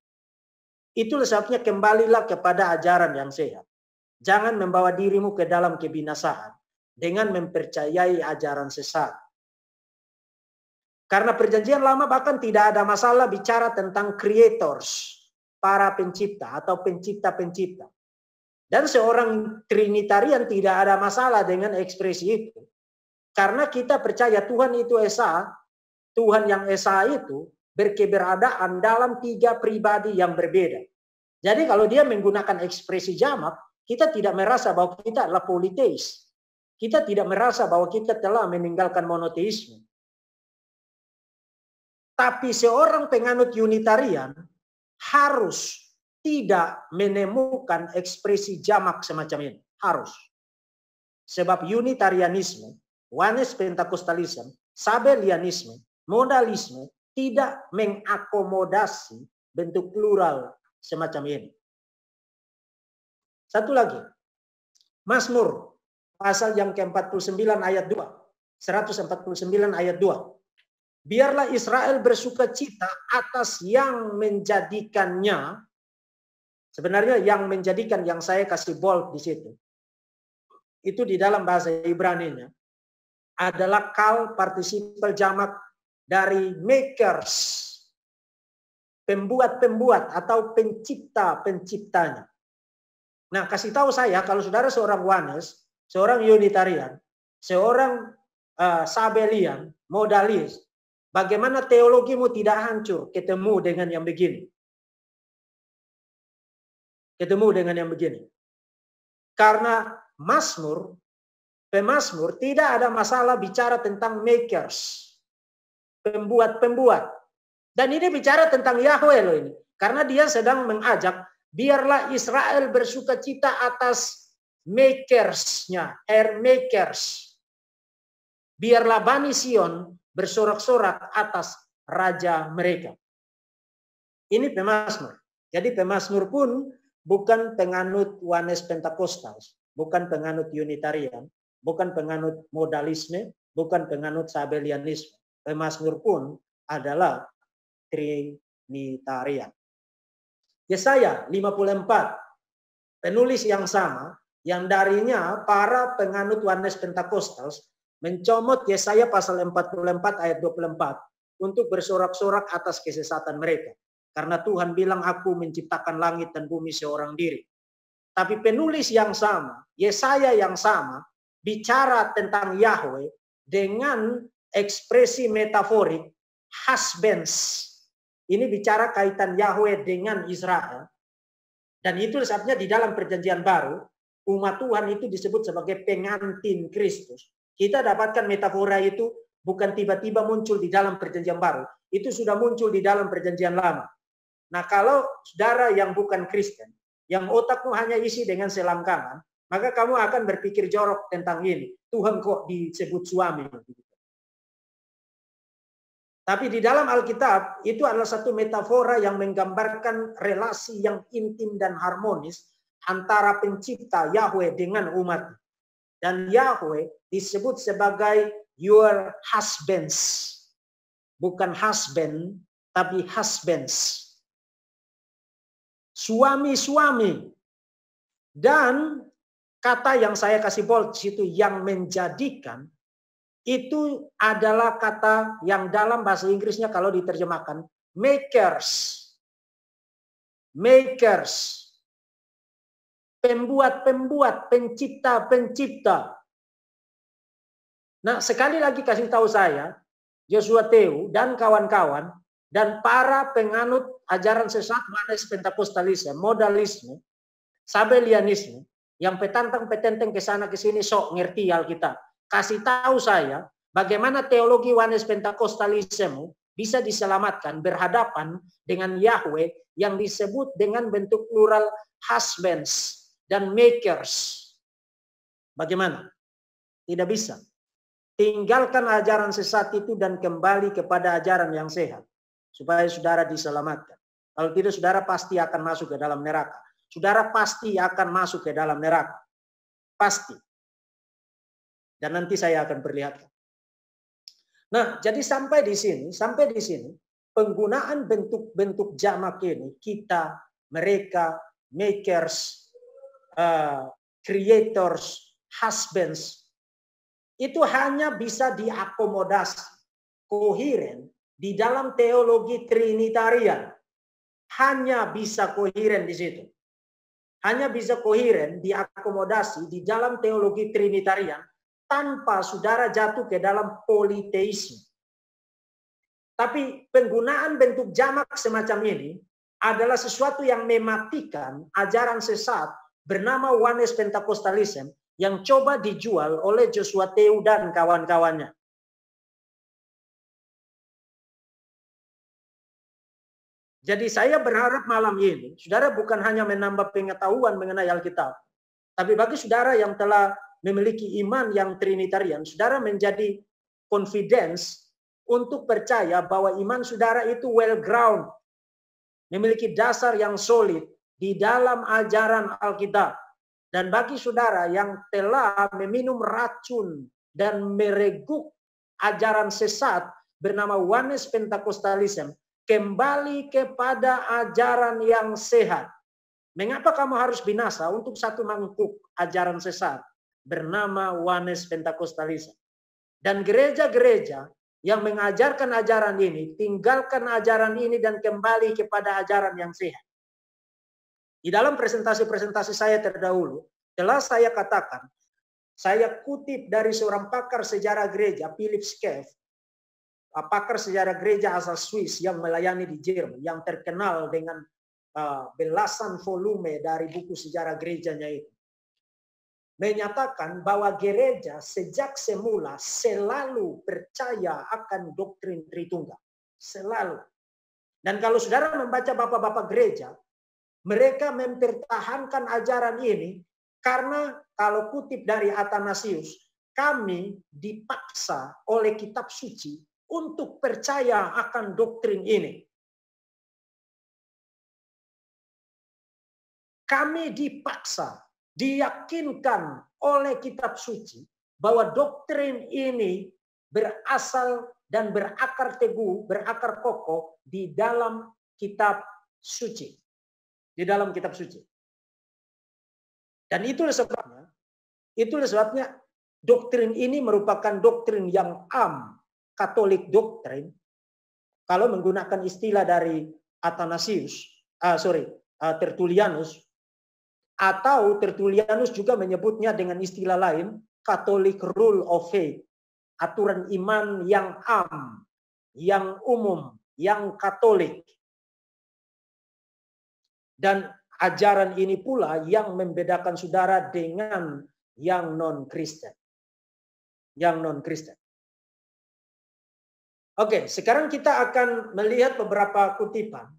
Itulah sebabnya kembalilah kepada ajaran yang sehat. Jangan membawa dirimu ke dalam kebinasaan dengan mempercayai ajaran sesat. Karena Perjanjian Lama bahkan tidak ada masalah bicara tentang creators, para pencipta atau pencipta-pencipta. Dan seorang Trinitarian tidak ada masalah dengan ekspresi itu. Karena kita percaya Tuhan itu Esa, Tuhan yang Esa itu berkeberadaan dalam 3 pribadi yang berbeda. Jadi kalau dia menggunakan ekspresi jamak, kita tidak merasa bahwa kita adalah politeis. Kita tidak merasa bahwa kita telah meninggalkan monoteisme. Tapi seorang penganut Unitarian harus tidak menemukan ekspresi jamak semacam ini. Harus. Sebab Unitarianisme, Oneness Pentakostalisme, Sabelianisme, modalisme tidak mengakomodasi bentuk plural semacam ini. Satu lagi. Mazmur pasal yang ke-49 ayat 2. 149 ayat 2. Biarlah Israel bersuka cita atas yang menjadikannya. Sebenarnya yang menjadikan yang saya kasih bold di situ. Itu di dalam bahasa Ibrani-nya adalah kal participle jamak dari makers. Pembuat-pembuat atau pencipta-penciptanya. Nah, kasih tahu saya kalau saudara seorang Oneness, seorang Unitarian, seorang Sabelian, modalis, bagaimana teologimu tidak hancur ketemu dengan yang begini? Ketemu dengan yang begini. Karena pemazmur tidak ada masalah bicara tentang makers, pembuat. Dan ini bicara tentang Yahweh loh ini. Karena dia sedang mengajak, biarlah Israel bersuka cita atas makersnya, makers. Biarlah Bani Sion bersorak-sorak atas raja mereka. Ini pemazmur. Jadi pemazmur pun bukan penganut Oneness Pentakostal, bukan penganut Unitarian, bukan penganut modalisme, bukan penganut Sabelianisme. Pemazmur pun adalah Trinitarian. Yesaya 54, penulis yang sama, yang darinya para penganut Oneness Pentakostal mencomot Yesaya pasal 44 ayat 24 untuk bersorak-sorak atas kesesatan mereka. Karena Tuhan bilang, aku menciptakan langit dan bumi seorang diri. Tapi penulis yang sama, Yesaya yang sama, bicara tentang Yahweh dengan ekspresi metaforik, husbands. Ini bicara kaitan Yahweh dengan Israel. Dan itu sebabnya di dalam perjanjian baru, umat Tuhan itu disebut sebagai pengantin Kristus. Kita dapatkan metafora itu bukan tiba-tiba muncul di dalam perjanjian baru. Itu sudah muncul di dalam perjanjian lama. Nah, kalau saudara yang bukan Kristen, yang otakmu hanya isi dengan selangkangan, maka kamu akan berpikir jorok tentang ini. Tuhan kok disebut suami. Tapi di dalam Alkitab, itu adalah satu metafora yang menggambarkan relasi yang intim dan harmonis antara pencipta Yahweh dengan umat. Dan Yahweh disebut sebagai your husbands. Bukan husband, tapi husbands. Suami-suami. Dan kata yang saya kasih bold situ, yang menjadikan, itu adalah kata yang dalam bahasa Inggrisnya kalau diterjemahkan makers. Makers. Pembuat, pencipta. Nah, sekali lagi kasih tahu saya, Joshua Teu dan kawan-kawan dan para penganut ajaran sesat Oneness Pentakostalisme, modalisme, Sabelianisme, yang petantang-petenteng ke sana ke sini sok ngerti Alkitab. Kasih tahu saya bagaimana teologi Oneness Pentakostalisme bisa diselamatkan berhadapan dengan Yahweh yang disebut dengan bentuk plural husbands dan makers. Bagaimana? Tidak bisa. Tinggalkan ajaran sesat itu dan kembali kepada ajaran yang sehat. Supaya saudara diselamatkan. Kalau tidak, saudara pasti akan masuk ke dalam neraka. Saudara pasti akan masuk ke dalam neraka. Pasti. Dan nanti saya akan perlihatkan. Nah, jadi sampai di sini, penggunaan bentuk-bentuk jamak ini, kita, mereka, makers, creators, husbands, itu hanya bisa diakomodasi koheren di dalam teologi Trinitarian. Hanya bisa koheren di situ. Hanya bisa koheren diakomodasi di dalam teologi Trinitarian tanpa saudara jatuh ke dalam politeisme. Tapi penggunaan bentuk jamak semacam ini adalah sesuatu yang mematikan ajaran sesat bernama Oneness Pentakostalisme yang coba dijual oleh Joshua Teu dan kawan-kawannya. Jadi saya berharap malam ini, saudara bukan hanya menambah pengetahuan mengenai Alkitab, tapi bagi saudara yang telah memiliki iman yang Trinitarian, saudara menjadi confidence untuk percaya bahwa iman saudara itu well ground, memiliki dasar yang solid di dalam ajaran Alkitab. Dan bagi saudara yang telah meminum racun dan mereguk ajaran sesat bernama Oneness Pentakostalisme, kembali kepada ajaran yang sehat. Mengapa kamu harus binasa untuk satu mangkuk ajaran sesat bernama Oneness Pentakostalisme? Dan gereja-gereja yang mengajarkan ajaran ini, tinggalkan ajaran ini dan kembali kepada ajaran yang sehat. Di dalam presentasi-presentasi saya terdahulu, telah saya katakan Saya kutip dari seorang pakar sejarah gereja, Philip Schaff, pakar sejarah gereja asal Swiss yang melayani di Jerman, yang terkenal dengan belasan volume dari buku sejarah gerejanya itu, menyatakan bahwa gereja sejak semula selalu percaya akan doktrin Tritunggal. Selalu. Dan kalau saudara membaca bapak-bapak gereja, mereka mempertahankan ajaran ini karena kalau kutip dari Athanasius, kami dipaksa oleh kitab suci untuk percaya akan doktrin ini. Kami dipaksa, diyakinkan oleh kitab suci bahwa doktrin ini berasal dan berakar teguh, berakar kokoh di dalam kitab suci. Di dalam kitab suci. Dan itulah sebabnya doktrin ini merupakan doktrin yang Katolik doktrin. Kalau menggunakan istilah dari Tertullianus, atau Tertullianus juga menyebutnya dengan istilah lain, Catholic Rule of Faith, aturan iman yang yang umum, yang Katolik. Dan ajaran ini pula yang membedakan saudara dengan yang non-Kristen. Yang non-Kristen. Oke, sekarang kita akan melihat beberapa kutipan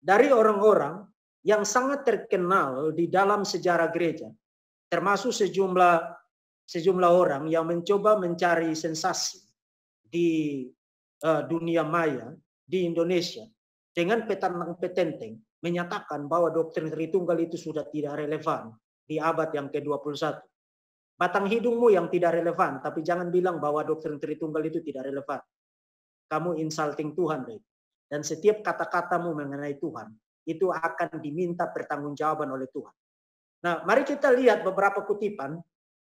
dari orang-orang yang sangat terkenal di dalam sejarah gereja, termasuk sejumlah orang yang mencoba mencari sensasi di dunia maya, di Indonesia, dengan petenteng menyatakan bahwa doktrin Tritunggal itu sudah tidak relevan di abad yang ke-21. Batang hidungmu yang tidak relevan, tapi jangan bilang bahwa doktrin Tritunggal itu tidak relevan. Kamu insulting Tuhan, baik. Dan setiap kata-katamu mengenai Tuhan itu akan diminta pertanggungjawaban oleh Tuhan. Nah, mari kita lihat beberapa kutipan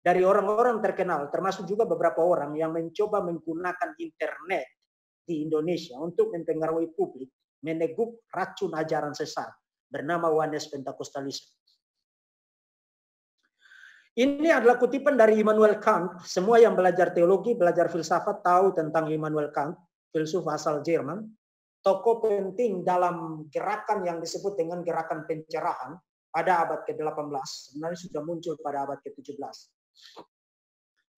dari orang-orang terkenal, termasuk juga beberapa orang yang mencoba menggunakan internet di Indonesia untuk mempengaruhi publik, meneguk racun ajaran sesat bernama Oneness Pentakostalisme. Ini adalah kutipan dari Immanuel Kant. Semua yang belajar teologi, belajar filsafat tahu tentang Immanuel Kant, filsuf asal Jerman, tokoh penting dalam gerakan yang disebut dengan gerakan pencerahan pada abad ke-18, sebenarnya sudah muncul pada abad ke-17.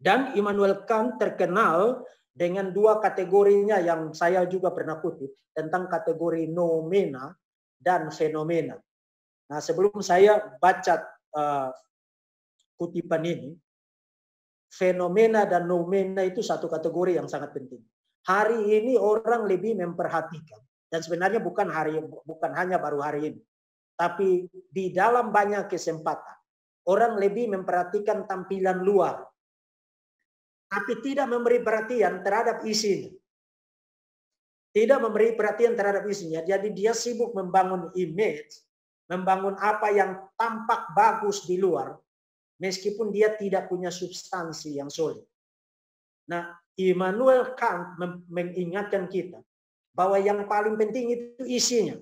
Dan Immanuel Kant terkenal dengan dua kategorinya yang saya juga pernah kutip, tentang kategori noumena dan fenomena. Nah, sebelum saya baca kutipan ini, fenomena dan noumena itu satu kategori yang sangat penting. Hari ini orang lebih memperhatikan, dan sebenarnya bukan hanya baru hari ini, tapi di dalam banyak kesempatan orang lebih memperhatikan tampilan luar, tapi tidak memberi perhatian terhadap isinya. Tidak memberi perhatian terhadap isinya. Jadi dia sibuk membangun image, membangun apa yang tampak bagus di luar, meskipun dia tidak punya substansi yang solid. Nah, Immanuel Kant mengingatkan kita bahwa yang paling penting itu isinya.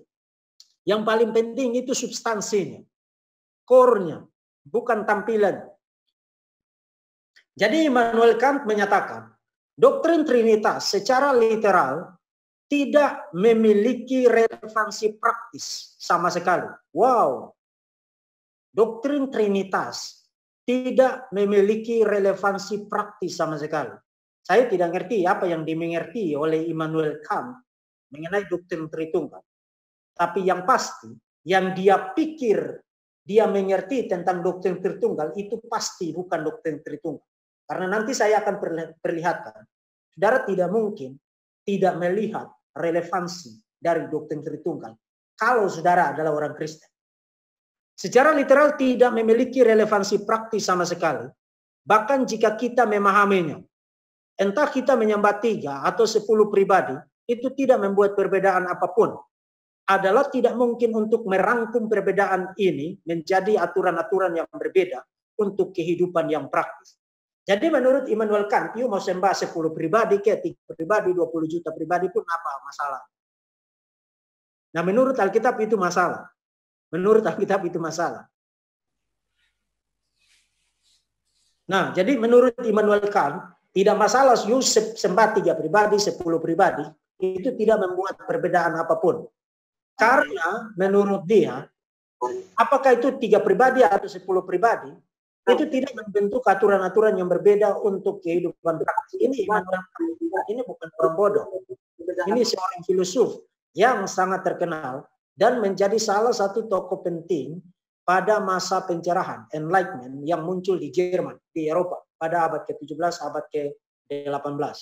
Yang paling penting itu substansinya, core-nya, bukan tampilan. Jadi Immanuel Kant menyatakan, doktrin Trinitas secara literal tidak memiliki relevansi praktis sama sekali. Wow. Doktrin Trinitas tidak memiliki relevansi praktis sama sekali. Saya tidak ngerti apa yang dimengerti oleh Immanuel Kant mengenai doktrin Tritunggal. Tapi yang pasti, yang dia pikir dia mengerti tentang doktrin Tritunggal itu pasti bukan doktrin Tritunggal. Karena nanti saya akan perlihatkan, saudara tidak mungkin tidak melihat relevansi dari doktrin Tritunggal kalau saudara adalah orang Kristen. Secara literal tidak memiliki relevansi praktis sama sekali. Bahkan jika kita memahaminya, entah kita menyembah 3 atau 10 pribadi, itu tidak membuat perbedaan apapun. Adalah tidak mungkin untuk merangkum perbedaan ini menjadi aturan-aturan yang berbeda untuk kehidupan yang praktis. Jadi menurut Immanuel Kant, you mau sembah 10 pribadi, ke 3 pribadi, 20 juta pribadi pun apa masalah. Nah menurut Alkitab itu masalah. Menurut Alkitab itu masalah. Nah, jadi menurut Immanuel Kant, tidak masalah Yusuf sembah 3 pribadi, 10 pribadi, itu tidak membuat perbedaan apapun. Karena menurut dia, apakah itu 3 pribadi atau 10 pribadi, itu tidak membentuk aturan-aturan yang berbeda untuk kehidupan praktis. Ini Immanuel Kant, ini bukan orang bodoh. Ini seorang filosof yang sangat terkenal dan menjadi salah satu tokoh penting pada masa pencerahan, Enlightenment, yang muncul di Jerman, di Eropa, pada abad ke-17, abad ke-18.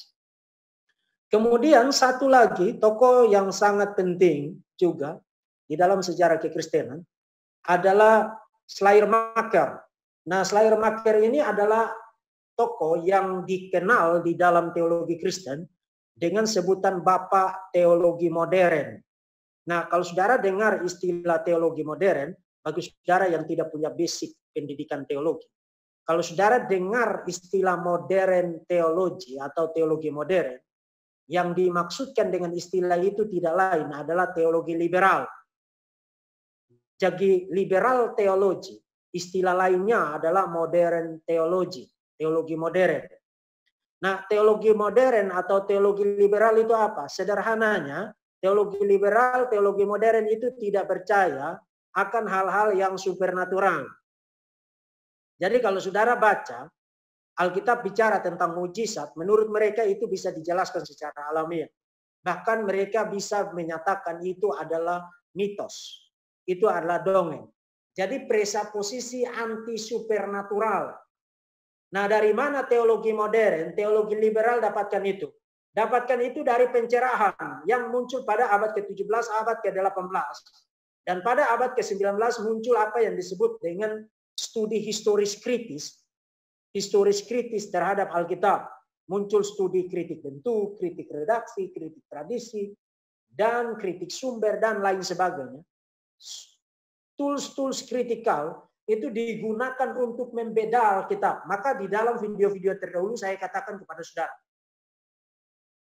Kemudian satu lagi tokoh yang sangat penting juga di dalam sejarah kekristenan adalah Schleiermacher. Nah, Schleiermacher ini adalah tokoh yang dikenal di dalam teologi Kristen dengan sebutan Bapak Teologi Modern. Nah, kalau saudara dengar istilah teologi modern, bagi saudara yang tidak punya basic pendidikan teologi, kalau saudara dengar istilah modern teologi atau teologi modern, yang dimaksudkan dengan istilah itu tidak lain adalah teologi liberal. Jadi liberal teologi, istilah lainnya adalah modern teologi, teologi modern. Nah, teologi modern atau teologi liberal itu apa? Sederhananya, teologi liberal, teologi modern itu tidak percaya akan hal-hal yang supernatural. Jadi kalau saudara baca, Alkitab bicara tentang mujizat, menurut mereka itu bisa dijelaskan secara alamiah. Bahkan mereka bisa menyatakan itu adalah mitos. Itu adalah dongeng. Jadi presupposisi anti supernatural. Nah, dari mana teologi modern, teologi liberal dapatkan itu? Dapatkan itu dari pencerahan yang muncul pada abad ke-17, abad ke-18. Dan pada abad ke-19 muncul apa yang disebut dengan studi historis kritis terhadap Alkitab. Muncul studi kritik bentuk, kritik redaksi, kritik tradisi, dan kritik sumber, dan lain sebagainya. Tools-tools kritikal itu digunakan untuk membeda Alkitab. Maka di dalam video-video terdahulu saya katakan kepada saudara,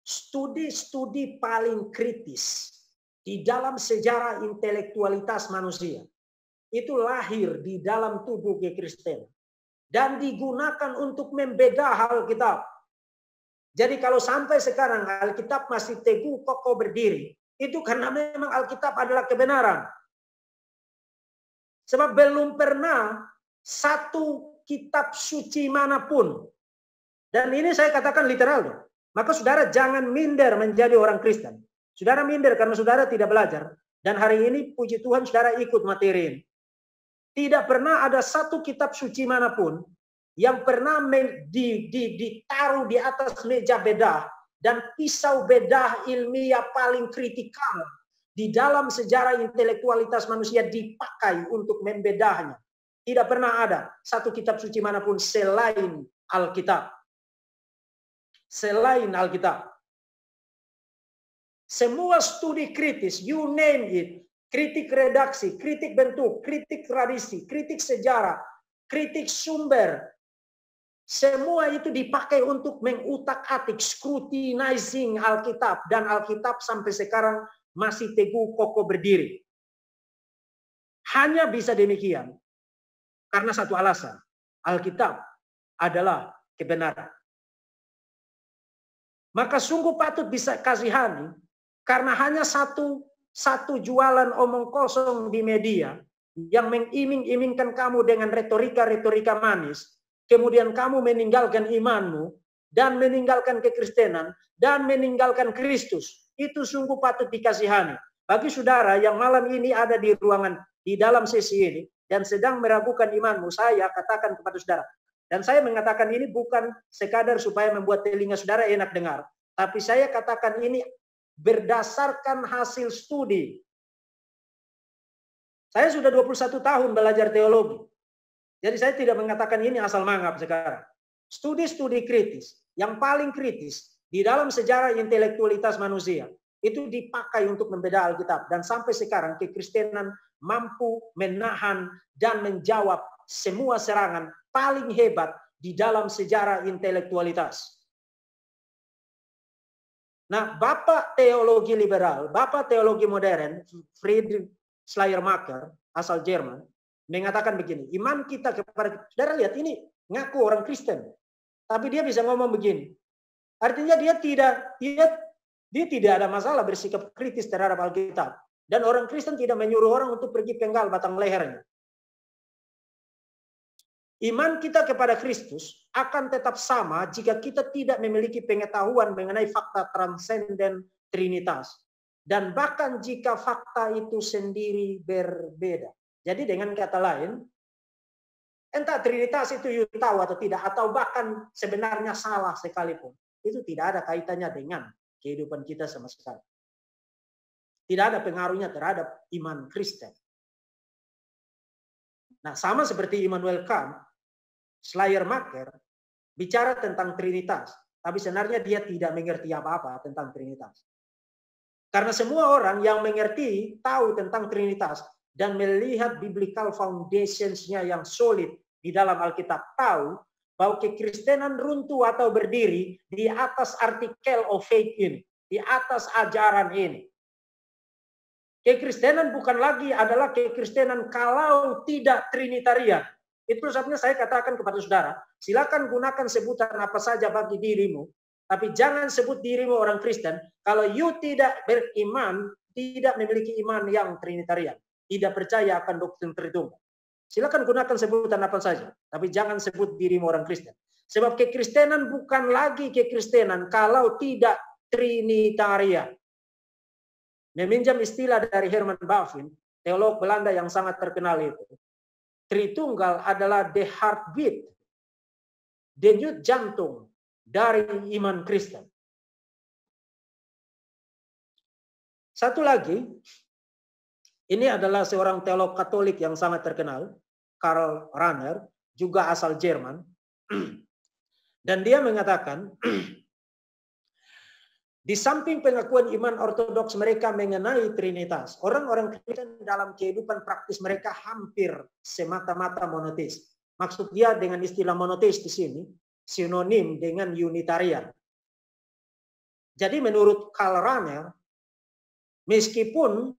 studi-studi paling kritis di dalam sejarah intelektualitas manusia itu lahir di dalam tubuh kekristenan dan digunakan untuk membeda Alkitab. Jadi kalau sampai sekarang Alkitab masih teguh kokoh berdiri, itu karena memang Alkitab adalah kebenaran. Sebab belum pernah satu kitab suci manapun, dan ini saya katakan literal, maka saudara jangan minder menjadi orang Kristen. Saudara minder karena saudara tidak belajar, dan hari ini puji Tuhan saudara ikut materi ini. Tidak pernah ada satu kitab suci manapun yang pernah ditaruh di atas meja bedah dan pisau bedah ilmiah paling kritikal di dalam sejarah intelektualitas manusia dipakai untuk membedahnya. Tidak pernah ada satu kitab suci manapun selain Alkitab. Selain Alkitab. Semua studi kritis, you name it, kritik redaksi, kritik bentuk, kritik tradisi, kritik sejarah, kritik sumber, semua itu dipakai untuk mengutak-atik, scrutinizing Alkitab, dan Alkitab sampai sekarang masih teguh kokoh berdiri. Hanya bisa demikian karena satu alasan, Alkitab adalah kebenaran. Maka sungguh patut bisa kasihani karena hanya satu jualan omong kosong di media yang mengiming-imingkan kamu dengan retorika-retorika manis, kemudian kamu meninggalkan imanmu dan meninggalkan kekristenan dan meninggalkan Kristus. Itu sungguh patut dikasihani. Bagi saudara yang malam ini ada di ruangan di dalam sesi ini dan sedang meragukan imanmu, saya katakan kepada saudara, dan saya mengatakan ini bukan sekadar supaya membuat telinga saudara enak dengar, tapi saya katakan ini berdasarkan hasil studi. Saya sudah 21 tahun belajar teologi. Jadi saya tidak mengatakan ini asal mangap sekarang. Studi-studi kritis, yang paling kritis di dalam sejarah intelektualitas manusia, itu dipakai untuk membeda Alkitab. Dan sampai sekarang kekristenan mampu menahan dan menjawab semua serangan paling hebat di dalam sejarah intelektualitas. Nah, Bapak teologi liberal, Bapak teologi modern, Friedrich Schleiermacher, asal Jerman, mengatakan begini, iman kita kepada, saudara lihat ini ngaku orang Kristen, tapi dia bisa ngomong begini. Artinya dia tidak ada masalah bersikap kritis terhadap Alkitab. Dan orang Kristen tidak menyuruh orang untuk pergi penggal batang lehernya. Iman kita kepada Kristus akan tetap sama jika kita tidak memiliki pengetahuan mengenai fakta transenden Trinitas. Dan bahkan jika fakta itu sendiri berbeda. Jadi dengan kata lain, entah Trinitas itu you tahu atau tidak, atau bahkan sebenarnya salah sekalipun, itu tidak ada kaitannya dengan kehidupan kita sama sekali. Tidak ada pengaruhnya terhadap iman Kristen. Nah, sama seperti Immanuel Kant, Schleiermacher bicara tentang Trinitas, tapi sebenarnya dia tidak mengerti apa-apa tentang Trinitas. Karena semua orang yang mengerti, tahu tentang Trinitas, dan melihat biblical foundationsnya yang solid di dalam Alkitab, tahu bahwa kekristenan runtuh atau berdiri di atas artikel of faith ini, di atas ajaran ini. Kekristenan bukan lagi adalah kekristenan kalau tidak Trinitarian. Itu sebabnya saya katakan kepada saudara, silakan gunakan sebutan apa saja bagi dirimu, tapi jangan sebut dirimu orang Kristen kalau you tidak beriman, tidak memiliki iman yang Trinitarian, tidak percaya akan doktrin Tritunggal. Silakan gunakan sebutan apa saja, tapi jangan sebut dirimu orang Kristen. Sebab kekristenan bukan lagi kekristenan kalau tidak Trinitarian. Meminjam istilah dari Herman Bavinck, teolog Belanda yang sangat terkenal itu, Tritunggal adalah the heartbeat, denyut jantung dari iman Kristen. Satu lagi, ini adalah seorang teolog Katolik yang sangat terkenal, Karl Rahner, juga asal Jerman. Dan dia mengatakan, di samping pengakuan iman ortodoks mereka mengenai Trinitas, orang-orang Kristen dalam kehidupan praktis mereka hampir semata-mata monoteis. Maksud dia dengan istilah monoteis di sini, sinonim dengan Unitarian. Jadi menurut Karl Rahner, meskipun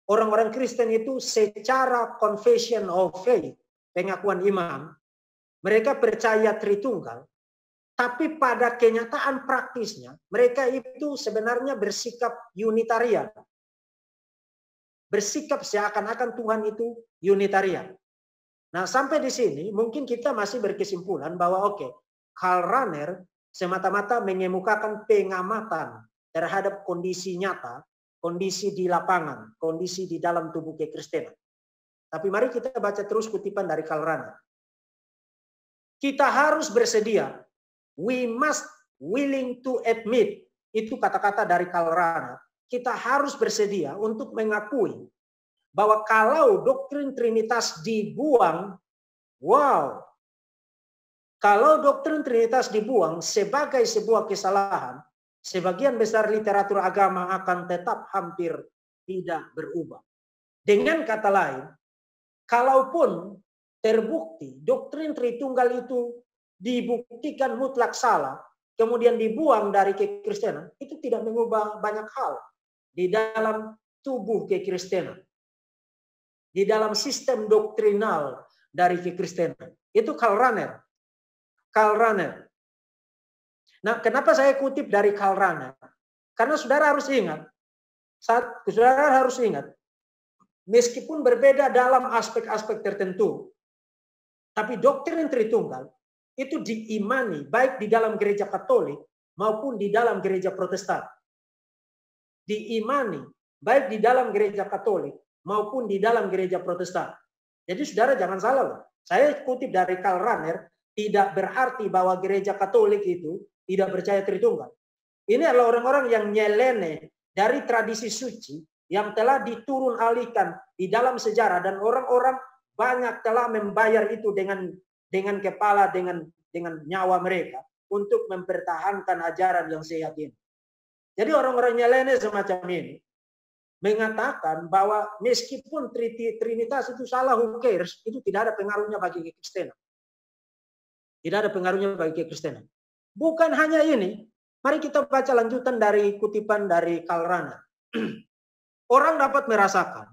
orang-orang Kristen itu secara confession of faith, pengakuan iman, mereka percaya Tritunggal, tapi pada kenyataan praktisnya, mereka itu sebenarnya bersikap Unitarian. Bersikap seakan-akan Tuhan itu Unitarian. Nah, sampai di sini mungkin kita masih berkesimpulan bahwa oke, Karl Rahner semata-mata mengemukakan pengamatan terhadap kondisi nyata, kondisi di lapangan, kondisi di dalam tubuh kekristenan. Tapi mari kita baca terus kutipan dari Karl Rahner. Kita harus bersedia. We must willing to admit, itu kata-kata dari Karl Rahner. Kita harus bersedia untuk mengakui bahwa kalau doktrin Trinitas dibuang, wow, kalau doktrin Trinitas dibuang sebagai sebuah kesalahan, sebagian besar literatur agama akan tetap hampir tidak berubah. Dengan kata lain, kalaupun terbukti doktrin Tritunggal itu dibuktikan mutlak salah, kemudian dibuang dari kekristenan, itu tidak mengubah banyak hal di dalam tubuh kekristenan, di dalam sistem doktrinal dari kekristenan. Itu Karl Rahner. Karl Rahner. Nah, kenapa saya kutip dari Karl Rahner? Karena saudara harus ingat, meskipun berbeda dalam aspek-aspek tertentu, tapi doktrin Tritunggal itu diimani baik di dalam gereja Katolik maupun di dalam gereja Protestan. Diimani baik di dalam gereja Katolik maupun di dalam gereja Protestan. Jadi saudara jangan salah loh. Saya kutip dari Karl Rahner, tidak berarti bahwa gereja Katolik itu tidak percaya Tritunggal. Ini adalah orang-orang yang nyelene dari tradisi suci yang telah diturun alihkan di dalam sejarah, dan orang-orang banyak telah membayar itu dengan kepala, dengan nyawa mereka untuk mempertahankan ajaran yang sehat ini. Jadi orang-orang nyelene semacam ini mengatakan bahwa meskipun Trinitas itu salah, who cares, itu tidak ada pengaruhnya bagi kekristenan. Tidak ada pengaruhnya bagi kekristenan. Bukan hanya ini, mari kita baca lanjutan dari kutipan dari Karl Rahner. Orang dapat merasakan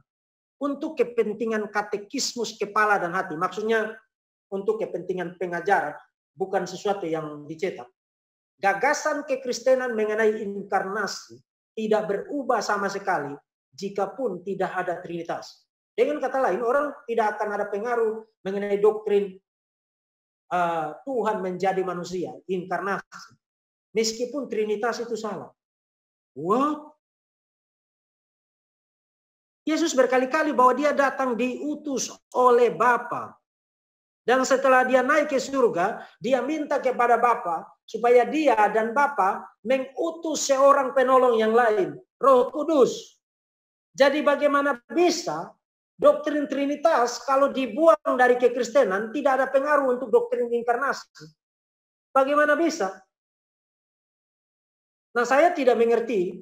untuk kepentingan katekismus kepala dan hati. Maksudnya untuk kepentingan pengajaran, bukan sesuatu yang dicetak. Gagasan kekristenan mengenai inkarnasi tidak berubah sama sekali jikapun tidak ada Trinitas. Dengan kata lain, orang tidak akan ada pengaruh mengenai doktrin Tuhan menjadi manusia, inkarnasi. Meskipun Trinitas itu salah. What? Yesus berkali-kali bahwa dia datang diutus oleh Bapa. Dan setelah dia naik ke surga, dia minta kepada Bapa supaya dia dan Bapa mengutus seorang penolong yang lain, Roh Kudus. Jadi bagaimana bisa doktrin Trinitas kalau dibuang dari kekristenan tidak ada pengaruh untuk doktrin inkarnasi? Bagaimana bisa? Nah, saya tidak mengerti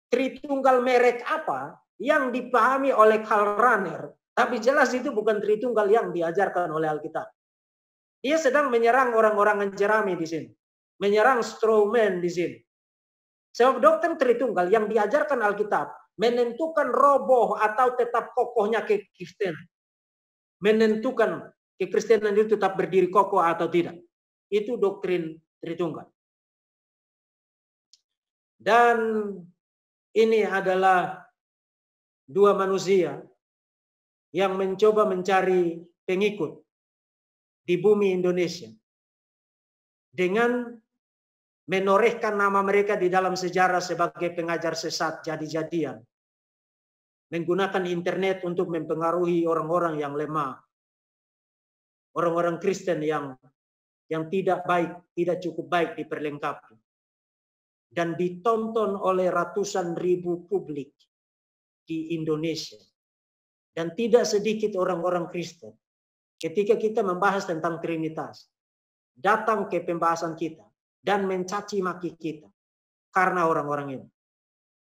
Tritunggal merek apa yang dipahami oleh Karl Rahner. Tapi jelas itu bukan Tritunggal yang diajarkan oleh Alkitab. Dia sedang menyerang orang-orang Jerami di sini. Menyerang strawman di sini. Sebab doktrin Tritunggal yang diajarkan Alkitab menentukan roboh atau tetap kokohnya kekristenan. Menentukan kekristenan itu tetap berdiri kokoh atau tidak. Itu doktrin Tritunggal. Dan ini adalah dua manusia yang mencoba mencari pengikut di bumi Indonesia dengan menorehkan nama mereka di dalam sejarah sebagai pengajar sesat jadi-jadian, menggunakan internet untuk mempengaruhi orang-orang yang lemah, orang-orang Kristen yang tidak baik, tidak cukup baik diperlengkapi, dan ditonton oleh ratusan ribu publik di Indonesia. Dan tidak sedikit orang-orang Kristen ketika kita membahas tentang Trinitas datang ke pembahasan kita dan mencaci maki kita karena orang-orang ini.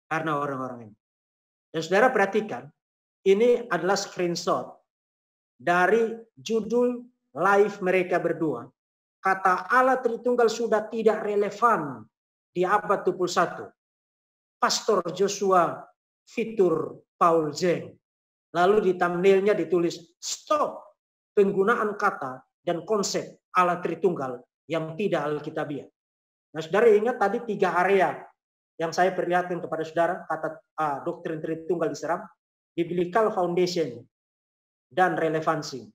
Karena orang-orang ini. Dan saudara perhatikan, ini adalah screenshot dari judul live mereka berdua. Kata Allah Tritunggal sudah tidak relevan di abad 21. Pastor Joshua Fitur Paul Zeng. Lalu di thumbnailnya ditulis stop penggunaan kata dan konsep Allah Tritunggal yang tidak alkitabiah. Nah, saudara ingat tadi 3 area yang saya perlihatkan kepada saudara, kata doktrin Tritunggal diserang, biblical foundation dan relevansi.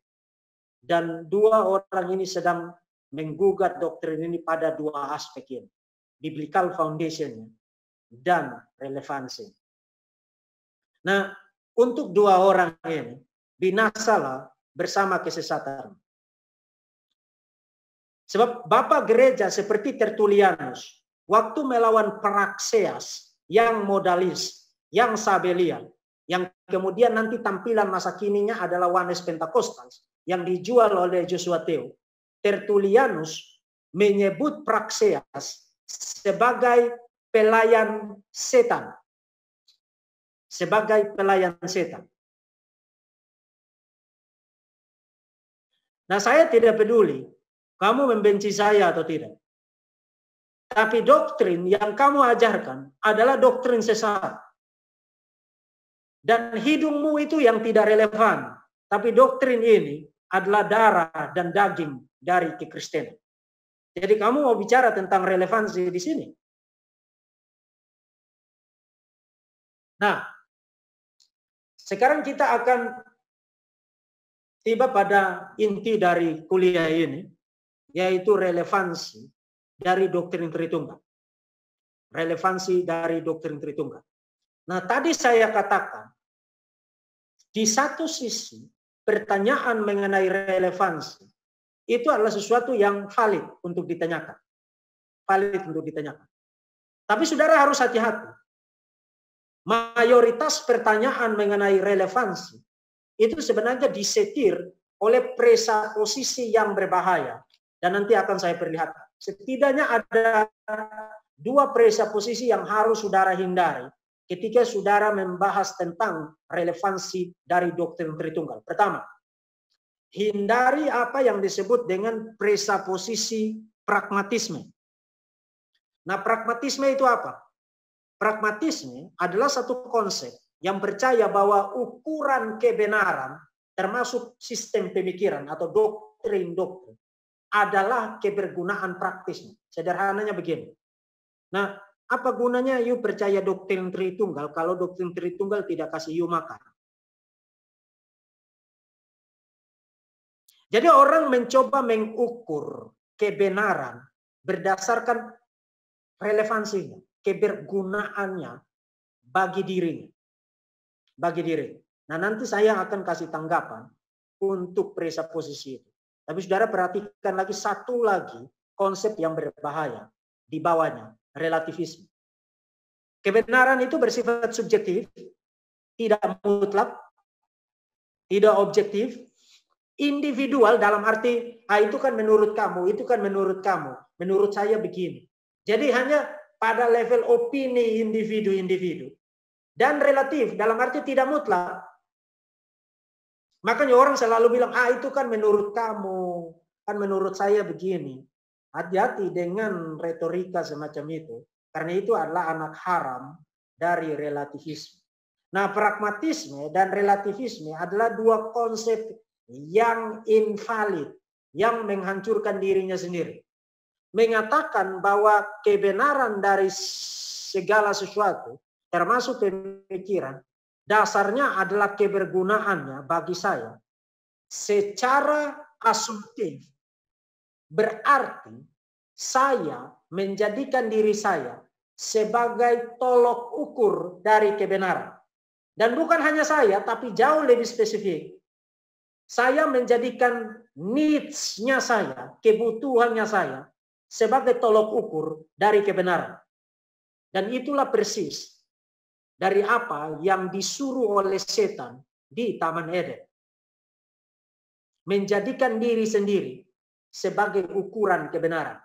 Dan 2 orang ini sedang menggugat doktrin ini pada 2 aspek ini, biblical foundation dan relevansi. Nah, untuk 2 orang ini binasalah bersama kesesatan. Sebab Bapak Gereja seperti Tertullianus, waktu melawan Praxeas yang modalis, yang sabelian, yang kemudian nanti tampilan masa kininya adalah Ones Pentakostals, yang dijual oleh Joshua Theo, Tertullianus menyebut Praxeas sebagai pelayan setan. Sebagai pelayan setan. Nah, saya tidak peduli kamu membenci saya atau tidak. Tapi doktrin yang kamu ajarkan adalah doktrin sesat. Dan hidungmu itu yang tidak relevan. Tapi doktrin ini adalah darah dan daging dari kekristenan. Jadi kamu mau bicara tentang relevansi di sini. Nah, sekarang kita akan tiba pada inti dari kuliah ini, yaitu relevansi dari doktrin Tritunggal. Relevansi dari doktrin Tritunggal. Nah, tadi saya katakan, di satu sisi, pertanyaan mengenai relevansi, itu adalah sesuatu yang valid untuk ditanyakan. Valid untuk ditanyakan. Tapi saudara harus hati-hati. Mayoritas pertanyaan mengenai relevansi itu sebenarnya disetir oleh presaposisi yang berbahaya. Dan nanti akan saya perlihatkan. Setidaknya ada 2 presaposisi yang harus saudara hindari ketika saudara membahas tentang relevansi dari doktrin Tritunggal. Pertama, hindari apa yang disebut dengan presaposisi pragmatisme. Nah, pragmatisme itu apa? Pragmatisme adalah satu konsep yang percaya bahwa ukuran kebenaran termasuk sistem pemikiran atau doktrin-doktrin adalah kebergunaan praktisnya. Sederhananya begini. Nah, apa gunanya you percaya doktrin Tritunggal kalau doktrin Tritunggal tidak kasih you makan? Jadi orang mencoba mengukur kebenaran berdasarkan relevansinya, kebergunaannya bagi dirinya. Bagi diri. Nah, nanti saya akan kasih tanggapan untuk presuposisi itu. Tapi saudara perhatikan lagi satu lagi konsep yang berbahaya di bawahnya, relativisme. Kebenaran itu bersifat subjektif, tidak mutlak, tidak objektif, individual dalam arti itu kan menurut kamu, itu kan menurut kamu, menurut saya begini. Jadi hanya pada level opini individu-individu. Dan relatif dalam arti tidak mutlak. Makanya orang selalu bilang, itu kan menurut kamu, kan menurut saya begini. Hati-hati dengan retorika semacam itu, karena itu adalah anak haram dari relativisme. Nah, pragmatisme dan relativisme adalah dua konsep yang invalid, yang menghancurkan dirinya sendiri. Mengatakan bahwa kebenaran dari segala sesuatu, termasuk pemikiran, dasarnya adalah kebergunaannya bagi saya secara asumtif. Berarti saya menjadikan diri saya sebagai tolok ukur dari kebenaran. Dan bukan hanya saya, tapi jauh lebih spesifik. Saya menjadikan needs-nya saya, kebutuhannya saya, sebagai tolok ukur dari kebenaran. Dan itulah persis dari apa yang disuruh oleh setan di Taman Eden. Menjadikan diri sendiri sebagai ukuran kebenaran.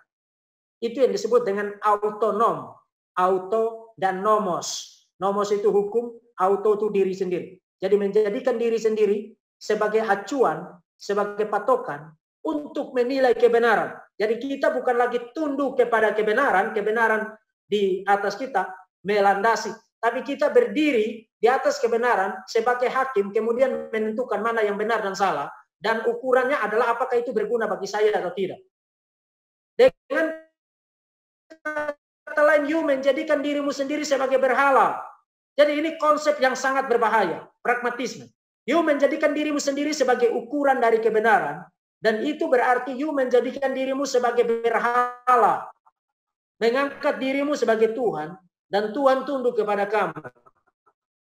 Itu yang disebut dengan autonom. Auto dan nomos. Nomos itu hukum, auto itu diri sendiri. Jadi menjadikan diri sendiri sebagai acuan, sebagai patokan untuk menilai kebenaran. Jadi kita bukan lagi tunduk kepada kebenaran, kebenaran di atas kita melandasi. Tapi kita berdiri di atas kebenaran sebagai hakim, kemudian menentukan mana yang benar dan salah. Dan ukurannya adalah apakah itu berguna bagi saya atau tidak. Dengan kata lain, you menjadikan dirimu sendiri sebagai berhala. Jadi ini konsep yang sangat berbahaya, pragmatisme. You menjadikan dirimu sendiri sebagai ukuran dari kebenaran, dan itu berarti you menjadikan dirimu sebagai berhala. Mengangkat dirimu sebagai Tuhan, dan Tuhan tunduk kepada kamu.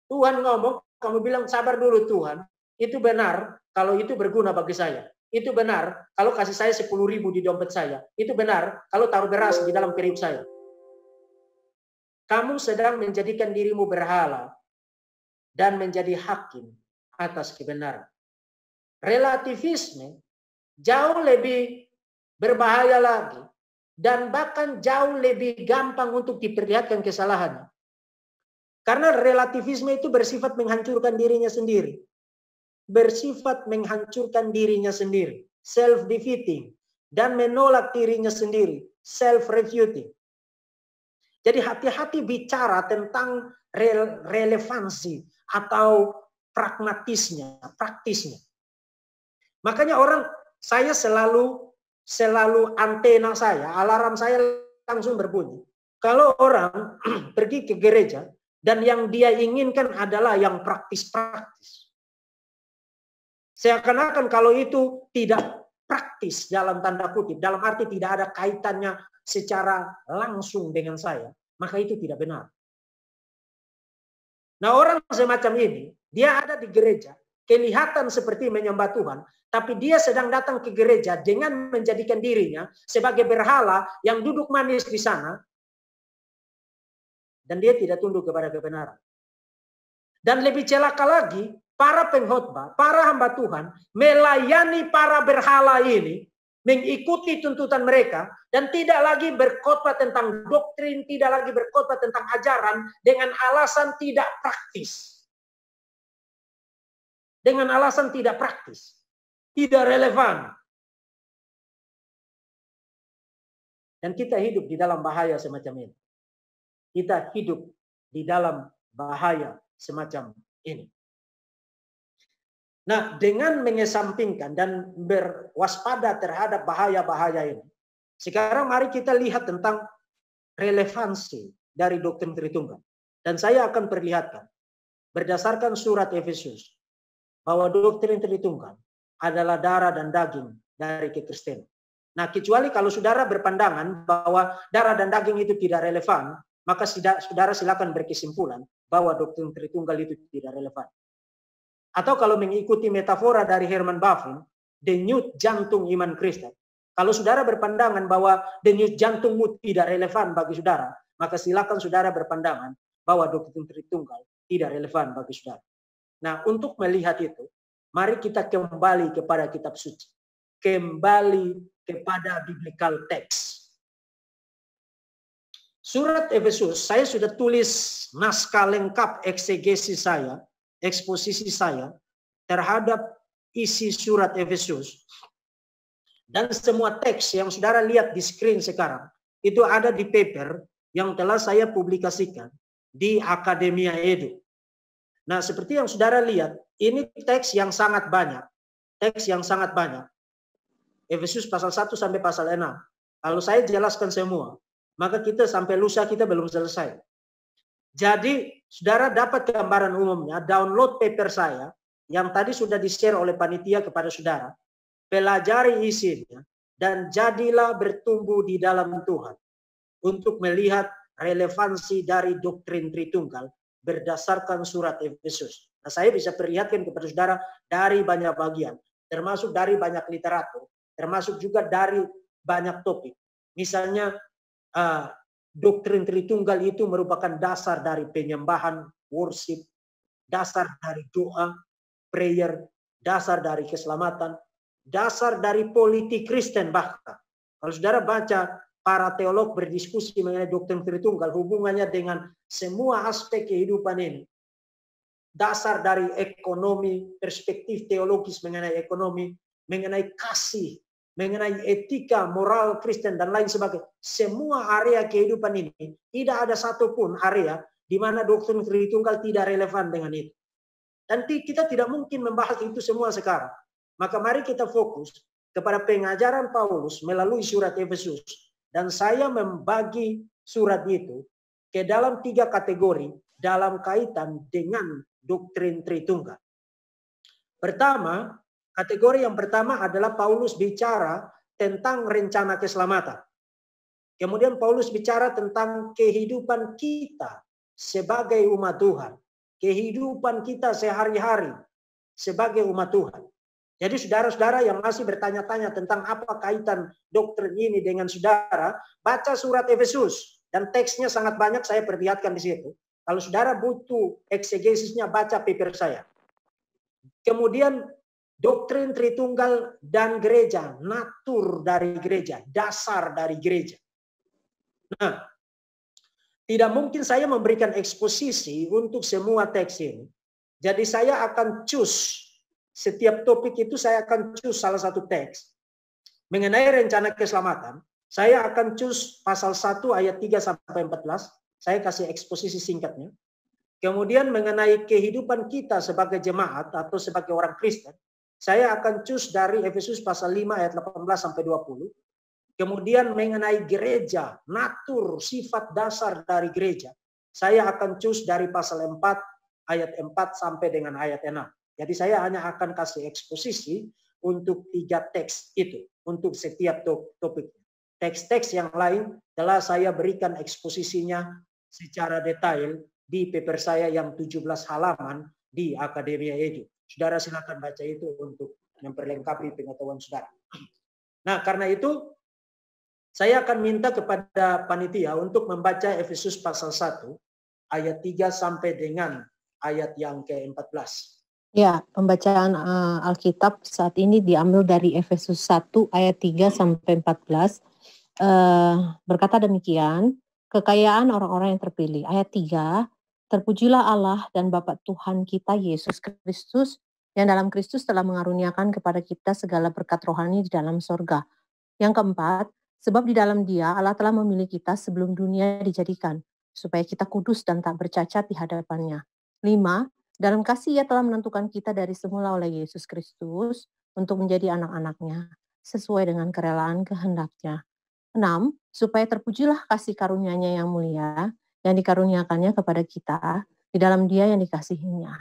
Tuhan ngomong, kamu bilang sabar dulu Tuhan, itu benar kalau itu berguna bagi saya. Itu benar kalau kasih saya 10.000 di dompet saya. Itu benar kalau taruh beras di dalam periuk saya. Kamu sedang menjadikan dirimu berhala dan menjadi hakim atas kebenaran. Relativisme jauh lebih berbahaya lagi dan bahkan jauh lebih gampang untuk diperlihatkan kesalahannya. Karena relativisme itu bersifat menghancurkan dirinya sendiri. Bersifat menghancurkan dirinya sendiri. Self-defeating. Dan menolak dirinya sendiri. Self-refuting. Jadi hati-hati bicara tentang relevansi atau pragmatisnya, praktisnya. Makanya saya selalu antena saya, alarm saya langsung berbunyi. Kalau orang pergi ke gereja, dan yang dia inginkan adalah yang praktis-praktis. Seakan-akan kalau itu tidak praktis dalam tanda kutip, dalam arti tidak ada kaitannya secara langsung dengan saya, maka itu tidak benar. Nah, orang semacam ini, dia ada di gereja, kelihatan seperti menyembah Tuhan, tapi dia sedang datang ke gereja dengan menjadikan dirinya sebagai berhala yang duduk manis di sana, dan dia tidak tunduk kepada kebenaran. Dan lebih celaka lagi, para pengkhotbah, para hamba Tuhan melayani para berhala ini, mengikuti tuntutan mereka, dan tidak lagi berkhotbah tentang doktrin, tidak lagi berkhotbah tentang ajaran dengan alasan tidak praktis. Dengan alasan tidak praktis, tidak relevan. Dan kita hidup di dalam bahaya semacam ini. Kita hidup di dalam bahaya semacam ini. Nah, dengan mengesampingkan dan berwaspada terhadap bahaya-bahaya ini, sekarang mari kita lihat tentang relevansi dari doktrin Tritunggal. Dan saya akan perlihatkan berdasarkan surat Efesus bahwa doktrin Tritunggal adalah darah dan daging dari kekristenan. Nah, kecuali kalau saudara berpandangan bahwa darah dan daging itu tidak relevan, maka saudara silakan berkesimpulan bahwa doktrin Tritunggal itu tidak relevan. Atau kalau mengikuti metafora dari Herman Bavinck, denyut jantung iman Kristen. Kalau saudara berpandangan bahwa denyut jantungmu tidak relevan bagi saudara, maka silakan saudara berpandangan bahwa doktrin Tritunggal tidak relevan bagi saudara. Nah, untuk melihat itu, mari kita kembali kepada kitab suci. Kembali kepada biblical text. Surat Efesus, saya sudah tulis naskah lengkap eksegesis saya, eksposisi saya terhadap isi surat Efesus. Dan semua teks yang saudara lihat di screen sekarang, itu ada di paper yang telah saya publikasikan di Akademia Edu. Nah, seperti yang saudara lihat, ini teks yang sangat banyak. Teks yang sangat banyak. Efesus pasal 1 sampai pasal 6. Kalau saya jelaskan semua, maka kita sampai lusa kita belum selesai. Jadi, saudara dapat gambaran umumnya, download paper saya, yang tadi sudah di-share oleh panitia kepada saudara, pelajari isinya, dan jadilah bertumbuh di dalam Tuhan, untuk melihat relevansi dari doktrin Tritunggal, berdasarkan surat Efesus. Nah, saya bisa perlihatkan kepada saudara dari banyak bagian, termasuk dari banyak literatur, termasuk juga dari banyak topik. Misalnya, doktrin Tritunggal itu merupakan dasar dari penyembahan, worship, dasar dari doa, prayer, dasar dari keselamatan, dasar dari politik Kristen bahkan. Kalau saudara baca para teolog berdiskusi mengenai doktrin Tritunggal, hubungannya dengan semua aspek kehidupan ini. Dasar dari ekonomi, perspektif teologis mengenai ekonomi, mengenai kasih, mengenai etika, moral Kristen, dan lain sebagainya. Semua area kehidupan ini, tidak ada satupun area di mana doktrin Tritunggal tidak relevan dengan itu. Dan kita tidak mungkin membahas itu semua sekarang. Maka mari kita fokus kepada pengajaran Paulus melalui surat Efesus. Dan saya membagi surat itu ke dalam 3 kategori dalam kaitan dengan doktrin Tritunggal. Pertama, kategori yang pertama adalah Paulus bicara tentang rencana keselamatan. Kemudian Paulus bicara tentang kehidupan kita sebagai umat Tuhan. Kehidupan kita sehari-hari sebagai umat Tuhan. Jadi saudara-saudara yang masih bertanya-tanya tentang apa kaitan doktrin ini dengan saudara, baca surat Efesus. Dan teksnya sangat banyak, saya perlihatkan di situ. Kalau saudara butuh eksegesisnya, baca paper saya. Kemudian doktrin Tritunggal dan gereja, natur dari gereja, dasar dari gereja. Nah, tidak mungkin saya memberikan eksposisi untuk semua teks ini. Jadi saya akan choose, setiap topik itu saya akan choose salah satu teks. Mengenai rencana keselamatan, saya akan choose pasal 1 ayat 3 sampai 14. Saya kasih eksposisi singkatnya. Kemudian mengenai kehidupan kita sebagai jemaat atau sebagai orang Kristen, saya akan choose dari Efesus pasal 5 ayat 18 sampai 20. Kemudian mengenai gereja, natur, sifat dasar dari gereja, saya akan choose dari pasal 4 ayat 4 sampai dengan ayat 6. Jadi saya hanya akan kasih eksposisi untuk 3 teks itu, untuk setiap topik. Teks-teks yang lain telah saya berikan eksposisinya secara detail di paper saya yang 17 halaman di Akademia Edu. Saudara silakan baca itu untuk memperlengkapi pengetahuan saudara. Nah, karena itu saya akan minta kepada panitia untuk membaca Efesus pasal 1 ayat 3 sampai dengan ayat yang ke-14. Ya, pembacaan Alkitab saat ini diambil dari Efesus 1 ayat 3 sampai 14. Berkata demikian, kekayaan orang-orang yang terpilih. Ayat 3, terpujilah Allah dan Bapa Tuhan kita Yesus Kristus, yang dalam Kristus telah mengaruniakan kepada kita segala berkat rohani di dalam sorga. Yang keempat, sebab di dalam Dia Allah telah memilih kita sebelum dunia dijadikan, supaya kita kudus dan tak bercacat di hadapan-Nya. 5. Dalam kasih Ia telah menentukan kita dari semula oleh Yesus Kristus untuk menjadi anak-anaknya, sesuai dengan kerelaan kehendak-Nya. 6. Supaya terpujilah kasih karunia-Nya yang mulia, yang dikaruniakannya kepada kita, di dalam Dia yang dikasihinya.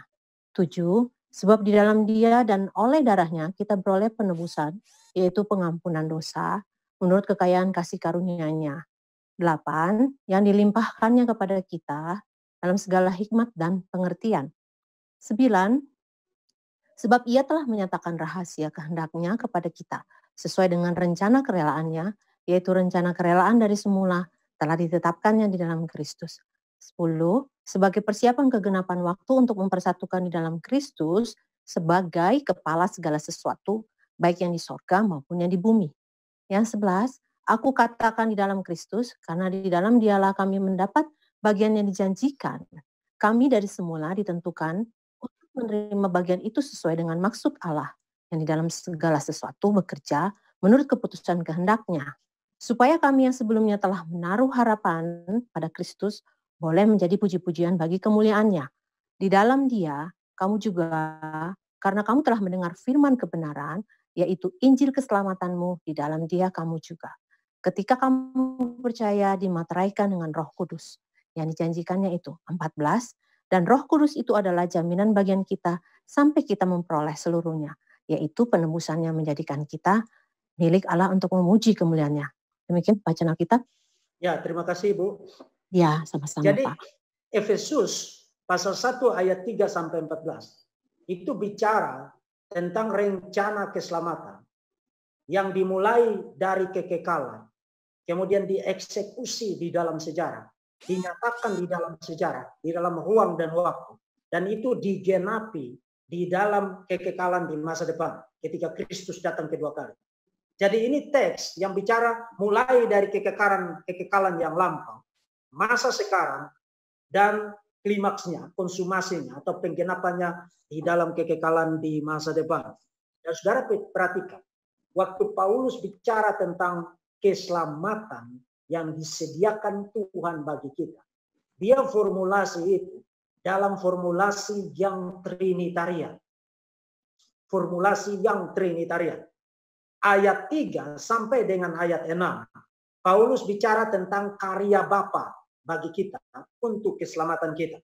7. Sebab di dalam Dia dan oleh darah-Nya kita beroleh penebusan, yaitu pengampunan dosa, menurut kekayaan kasih karunia-Nya. 8. Yang dilimpahkannya kepada kita dalam segala hikmat dan pengertian. 9. Sebab Ia telah menyatakan rahasia kehendak-Nya kepada kita, sesuai dengan rencana kerelaan-Nya, yaitu rencana kerelaan dari semula telah ditetapkannya di dalam Kristus. 10. Sebagai persiapan kegenapan waktu untuk mempersatukan di dalam Kristus sebagai kepala segala sesuatu, baik yang di sorga maupun yang di bumi. Yang 11, aku katakan di dalam Kristus, karena di dalam Dialah kami mendapat bagian yang dijanjikan. Kami dari semula ditentukan untuk menerima bagian itu sesuai dengan maksud Allah, yang di dalam segala sesuatu bekerja menurut keputusan kehendak-Nya, supaya kami yang sebelumnya telah menaruh harapan pada Kristus boleh menjadi puji-pujian bagi kemuliaan-Nya. Di dalam Dia, kamu juga, karena kamu telah mendengar firman kebenaran, yaitu Injil keselamatanmu, di dalam Dia kamu juga. Ketika kamu percaya, dimateraikan dengan Roh Kudus. Yang dijanjikannya itu 14, dan Roh Kudus itu adalah jaminan bagian kita sampai kita memperoleh seluruhnya, yaitu penebusannya menjadikan kita milik Allah untuk memuji kemuliaan-Nya. Demikian bacaan Alkitab. Ya, terima kasih Bu. Ya, sama-sama Jadi Pak. Efesus pasal 1 ayat 3 sampai 14 itu bicara tentang rencana keselamatan yang dimulai dari kekekalan, kemudian dieksekusi di dalam sejarah, dinyatakan di dalam sejarah, di dalam ruang dan waktu, dan itu digenapi di dalam kekekalan di masa depan ketika Kristus datang kedua kali. Jadi ini teks yang bicara mulai dari kekekalan yang lampau, masa sekarang, dan klimaksnya, konsumasinya atau penggenapannya di dalam kekekalan di masa depan. Dan saudara perhatikan, waktu Paulus bicara tentang keselamatan yang disediakan Tuhan bagi kita, dia formulasi itu dalam formulasi yang trinitarian. Formulasi yang trinitarian. Ayat 3 sampai dengan ayat 6, Paulus bicara tentang karya Bapa bagi kita untuk keselamatan kita.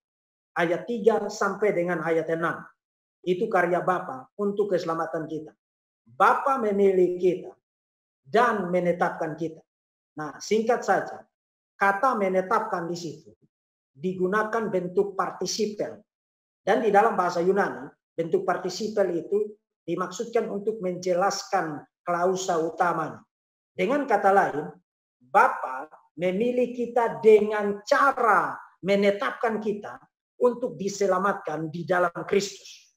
Ayat 3 sampai dengan ayat 6. Itu karya Bapa untuk keselamatan kita. Bapa memilih kita dan menetapkan kita. Nah, singkat saja, kata menetapkan di situ digunakan bentuk partisipel. Dan di dalam bahasa Yunani, bentuk partisipel itu dimaksudkan untuk menjelaskan klausa utamanya. Dengan kata lain, Bapa memilih kita dengan cara menetapkan kita untuk diselamatkan di dalam Kristus.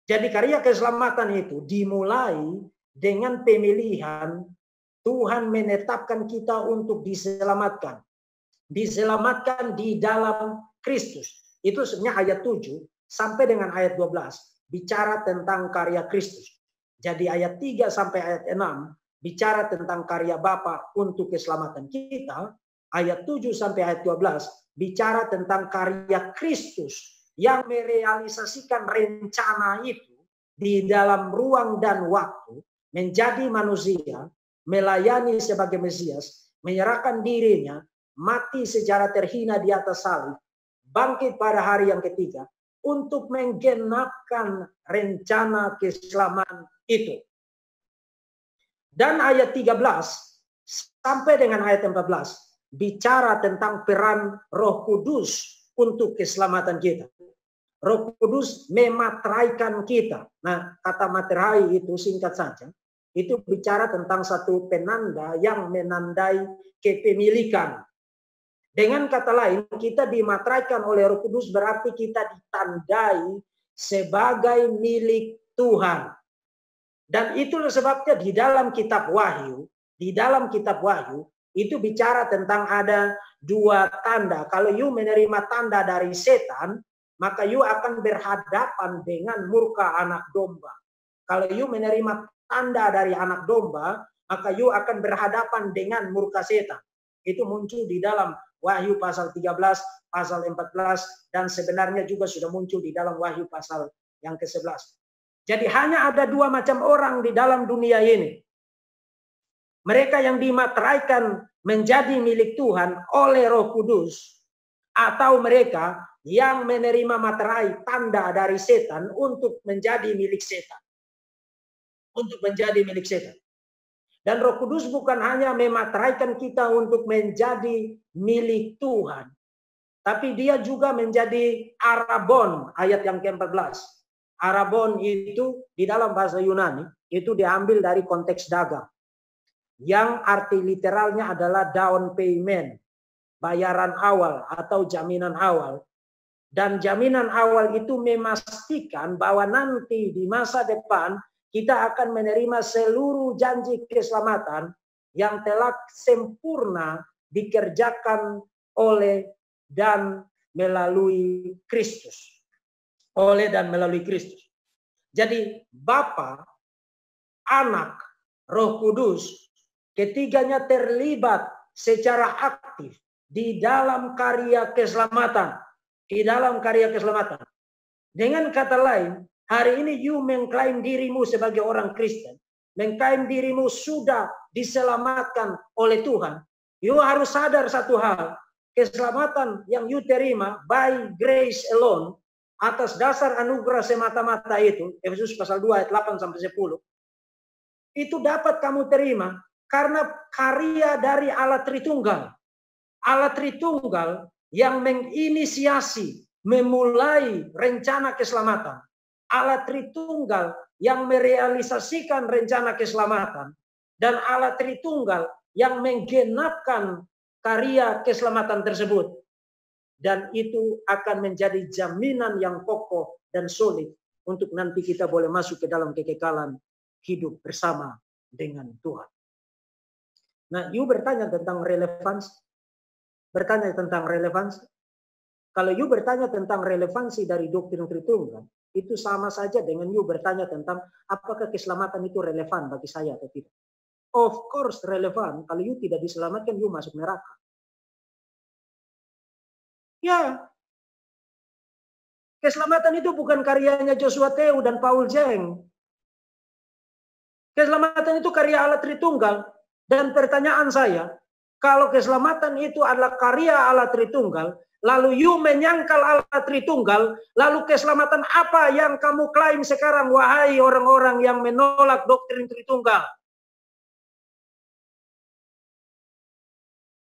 Jadi karya keselamatan itu dimulai dengan pemilihan Tuhan menetapkan kita untuk diselamatkan. Diselamatkan di dalam Kristus. Itu sebenarnya ayat 7 sampai dengan ayat 12 bicara tentang karya Kristus. Jadi ayat 3 sampai ayat 6 bicara tentang karya Bapa untuk keselamatan kita. Ayat 7 sampai ayat 12 bicara tentang karya Kristus yang merealisasikan rencana itu di dalam ruang dan waktu, menjadi manusia, melayani sebagai Mesias, menyerahkan dirinya, mati secara terhina di atas salib, bangkit pada hari yang ketiga untuk menggenapkan rencana keselamatan itu. Dan ayat 13 sampai dengan ayat 14 bicara tentang peran Roh Kudus untuk keselamatan kita. Roh Kudus memateraikan kita. Nah, kata materai itu singkat saja, itu bicara tentang satu penanda yang menandai kepemilikan. Dengan kata lain, kita dimateraikan oleh Roh Kudus berarti kita ditandai sebagai milik Tuhan. Dan itulah sebabnya di dalam kitab Wahyu, itu bicara tentang ada dua tanda. Kalau you menerima tanda dari setan, maka you akan berhadapan dengan murka anak domba. Kalau you menerima tanda dari anak domba, maka you akan berhadapan dengan murka setan. Itu muncul di dalam Wahyu pasal 13, pasal 14, dan sebenarnya juga sudah muncul di dalam Wahyu pasal yang ke-11. Jadi hanya ada dua macam orang di dalam dunia ini. Mereka yang dimateraikan menjadi milik Tuhan oleh Roh Kudus, atau mereka yang menerima materai tanda dari setan untuk menjadi milik setan. Untuk menjadi milik setan. Dan Roh Kudus bukan hanya memateraikan kita untuk menjadi milik Tuhan, tapi dia juga menjadi arabon, ayat yang ke-14. Arabon itu di dalam bahasa Yunani, itu diambil dari konteks dagang. Yang arti literalnya adalah down payment, bayaran awal atau jaminan awal. Dan jaminan awal itu memastikan bahwa nanti di masa depan kita akan menerima seluruh janji keselamatan yang telah sempurna dikerjakan oleh dan melalui Kristus. Oleh dan melalui Kristus. Jadi Bapa, Anak, Roh Kudus, ketiganya terlibat secara aktif di dalam karya keselamatan. Di dalam karya keselamatan. Dengan kata lain, hari ini you mengklaim dirimu sebagai orang Kristen, mengklaim dirimu sudah diselamatkan oleh Tuhan. You harus sadar satu hal, keselamatan yang you terima by grace alone, atas dasar anugerah semata-mata itu, Efesus pasal 2 ayat 8 sampai 10, itu dapat kamu terima karena karya dari Allah Tritunggal. Allah Tritunggal yang menginisiasi, memulai rencana keselamatan. Allah Tritunggal yang merealisasikan rencana keselamatan. Dan Allah Tritunggal yang menggenapkan karya keselamatan tersebut. Dan itu akan menjadi jaminan yang kokoh dan solid untuk nanti kita boleh masuk ke dalam kekekalan hidup bersama dengan Tuhan. Nah, you bertanya tentang relevansi. Bertanya tentang relevansi. Kalau you bertanya tentang relevansi dari doktrin Tritunggal, itu sama saja dengan you bertanya tentang apakah keselamatan itu relevan bagi saya atau tidak. Of course relevan. Kalau you tidak diselamatkan, you masuk neraka. Ya, keselamatan itu bukan karyanya Joshua Teu dan Paul Jeng. Keselamatan itu karya Allah Tritunggal. Dan pertanyaan saya, kalau keselamatan itu adalah karya Allah Tritunggal, lalu you menyangkal Allah Tritunggal, lalu keselamatan apa yang kamu klaim sekarang, wahai orang-orang yang menolak doktrin Tritunggal?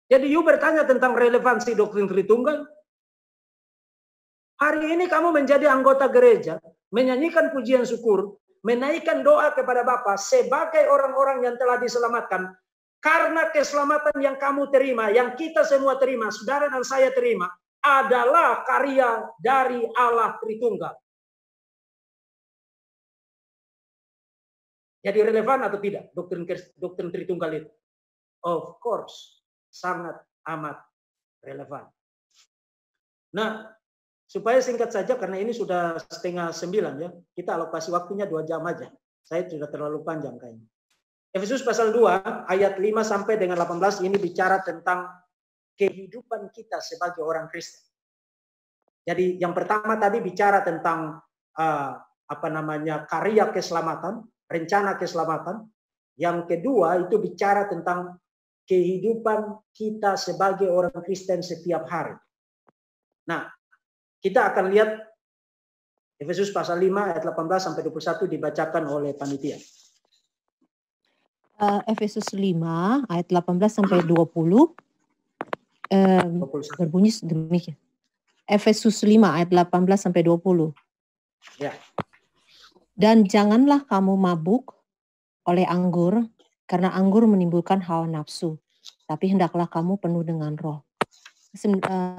Jadi you bertanya tentang relevansi doktrin Tritunggal? Hari ini kamu menjadi anggota gereja, menyanyikan pujian syukur, menaikkan doa kepada Bapa sebagai orang-orang yang telah diselamatkan. Karena keselamatan yang kamu terima, yang kita semua terima, saudara dan saya terima, adalah karya dari Allah Tritunggal. Jadi relevan atau tidak doktrin Tritunggal itu? Of course, sangat amat relevan. Nah, supaya singkat saja, karena ini sudah 8:30 ya, kita alokasi waktunya 2 jam aja. Saya sudah terlalu panjang kayaknya. Efesus pasal 2 ayat 5 sampai dengan 18 ini bicara tentang kehidupan kita sebagai orang Kristen. Jadi yang pertama tadi bicara tentang karya keselamatan, rencana keselamatan. Yang kedua itu bicara tentang kehidupan kita sebagai orang Kristen setiap hari. Nah, kita akan lihat Efesus pasal 5 ayat 18 sampai 21 dibacakan oleh panitia. Efesus 5 ayat 18 sampai 20 berbunyi demikian. Efesus 5 ayat 18 sampai 20. Ya. Dan janganlah kamu mabuk oleh anggur, karena anggur menimbulkan hawa nafsu, tapi hendaklah kamu penuh dengan Roh. 19.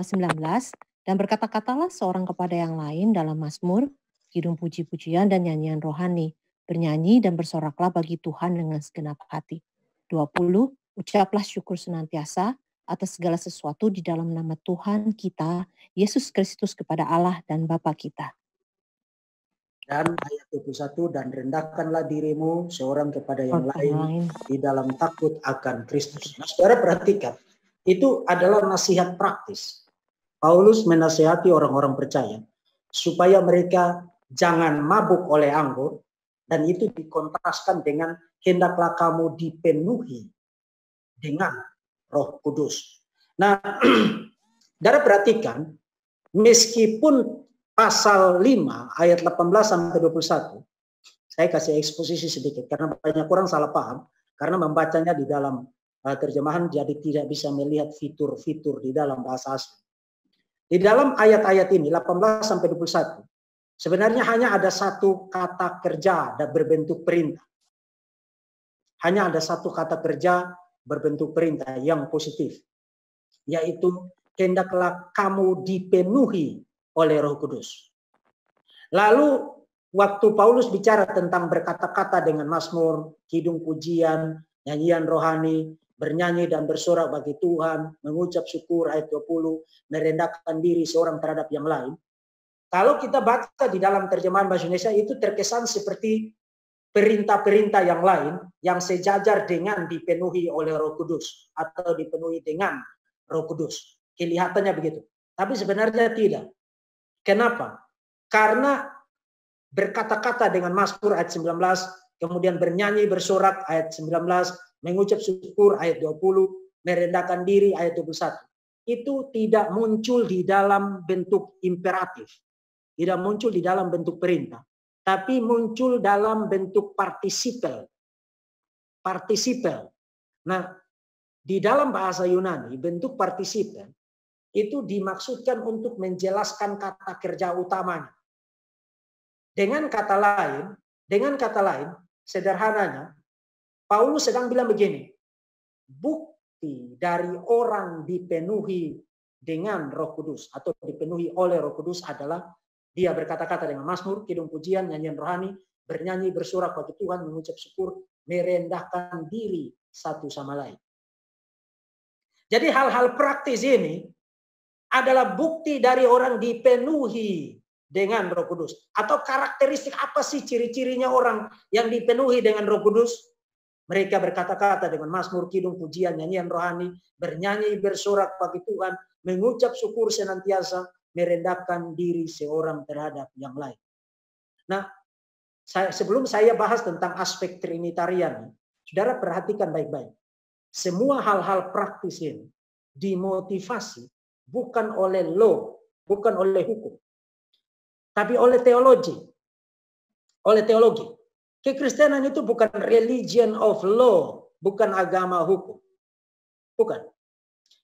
Dan berkata-katalah seorang kepada yang lain dalam mazmur, kidung puji-pujian dan nyanyian rohani, bernyanyi dan bersoraklah bagi Tuhan dengan segenap hati. 20. Ucaplah syukur senantiasa atas segala sesuatu di dalam nama Tuhan kita, Yesus Kristus, kepada Allah dan Bapa kita. Dan ayat 21, dan rendahkanlah dirimu seorang kepada yang lain di dalam takut akan Kristus. Nah, saudara perhatikan, Itu adalah nasihat praktis. Paulus menasihati orang-orang percaya supaya mereka jangan mabuk oleh anggur, dan itu dikontraskan dengan hendaklah kamu dipenuhi dengan Roh Kudus. Nah, Saudara perhatikan, meskipun pasal 5 ayat 18 sampai 21, saya kasih eksposisi sedikit karena banyak orang salah paham karena membacanya di dalam terjemahan jadi tidak bisa melihat fitur-fitur di dalam bahasa asli. Di dalam ayat-ayat ini 18 sampai 21 sebenarnya hanya ada satu kata kerja dan berbentuk perintah. Hanya ada satu kata kerja berbentuk perintah yang positif, yaitu hendaklah kamu dipenuhi oleh Roh Kudus. Lalu waktu Paulus bicara tentang berkata-kata dengan mazmur, kidung pujian, nyanyian rohani, bernyanyi dan bersorak bagi Tuhan, mengucap syukur ayat 20, merendahkan diri seorang terhadap yang lain. Kalau kita baca di dalam terjemahan bahasa Indonesia itu terkesan seperti perintah-perintah yang lain yang sejajar dengan dipenuhi oleh Roh Kudus atau dipenuhi dengan Roh Kudus. Kelihatannya begitu. Tapi sebenarnya tidak. Kenapa? Karena berkata-kata dengan mazmur ayat 19, kemudian bernyanyi bersorak ayat 19, mengucap syukur ayat 20, merendahkan diri ayat 21. Itu tidak muncul di dalam bentuk imperatif. Tidak muncul di dalam bentuk perintah. Tapi muncul dalam bentuk partisipel. Partisipel. Nah, di dalam bahasa Yunani, bentuk partisipel itu dimaksudkan untuk menjelaskan kata kerja utamanya. Dengan kata lain, sederhananya, Paulus sedang bilang begini, bukti dari orang dipenuhi dengan Roh Kudus atau dipenuhi oleh Roh Kudus adalah dia berkata-kata dengan mazmur, kidung pujian, nyanyian rohani, bernyanyi, bersorak bagi Tuhan, mengucap syukur, merendahkan diri satu sama lain. Jadi hal-hal praktis ini adalah bukti dari orang dipenuhi dengan Roh Kudus. Atau karakteristik apa sih ciri-cirinya orang yang dipenuhi dengan Roh Kudus? Mereka berkata-kata dengan mazmur, kidung pujian, nyanyian rohani, bernyanyi, bersorak bagi Tuhan, mengucap syukur senantiasa, merendahkan diri seorang terhadap yang lain. Nah, sebelum saya bahas tentang aspek Trinitarian, saudara perhatikan baik-baik. Semua hal-hal praktis ini dimotivasi bukan oleh law, bukan oleh hukum, tapi oleh teologi. Oleh teologi. Kekristenan itu bukan religion of law, bukan agama hukum. Bukan.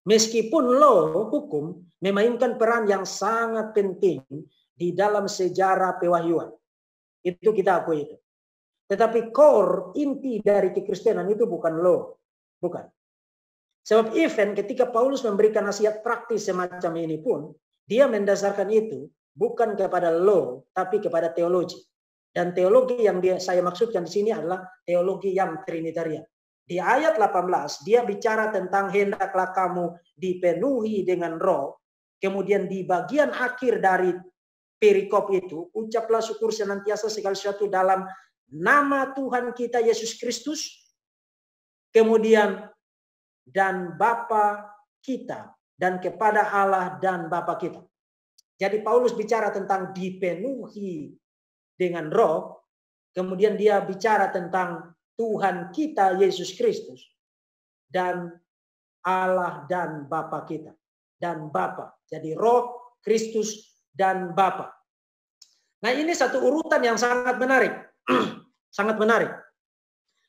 Meskipun law, hukum, memainkan peran yang sangat penting di dalam sejarah pewahyuan. Itu kita akui itu. Tetapi core, inti dari kekristenan itu bukan law. Bukan. Sebab even ketika Paulus memberikan nasihat praktis semacam ini pun, dia mendasarkan itu bukan kepada law, tapi kepada teologi. Dan teologi yang saya maksudkan di sini adalah teologi yang Trinitarian. Di ayat 18, dia bicara tentang hendaklah kamu dipenuhi dengan roh. Kemudian di bagian akhir dari perikop itu, ucaplah syukur senantiasa segala sesuatu dalam nama Tuhan kita Yesus Kristus. Kemudian, dan Bapa kita, dan kepada Allah dan Bapa kita. Jadi Paulus bicara tentang dipenuhi dengan roh. Kemudian dia bicara tentang Tuhan kita Yesus Kristus dan Allah dan Bapa kita dan Bapa. Jadi Roh, Kristus dan Bapa. Nah, ini satu urutan yang sangat menarik. Sangat menarik.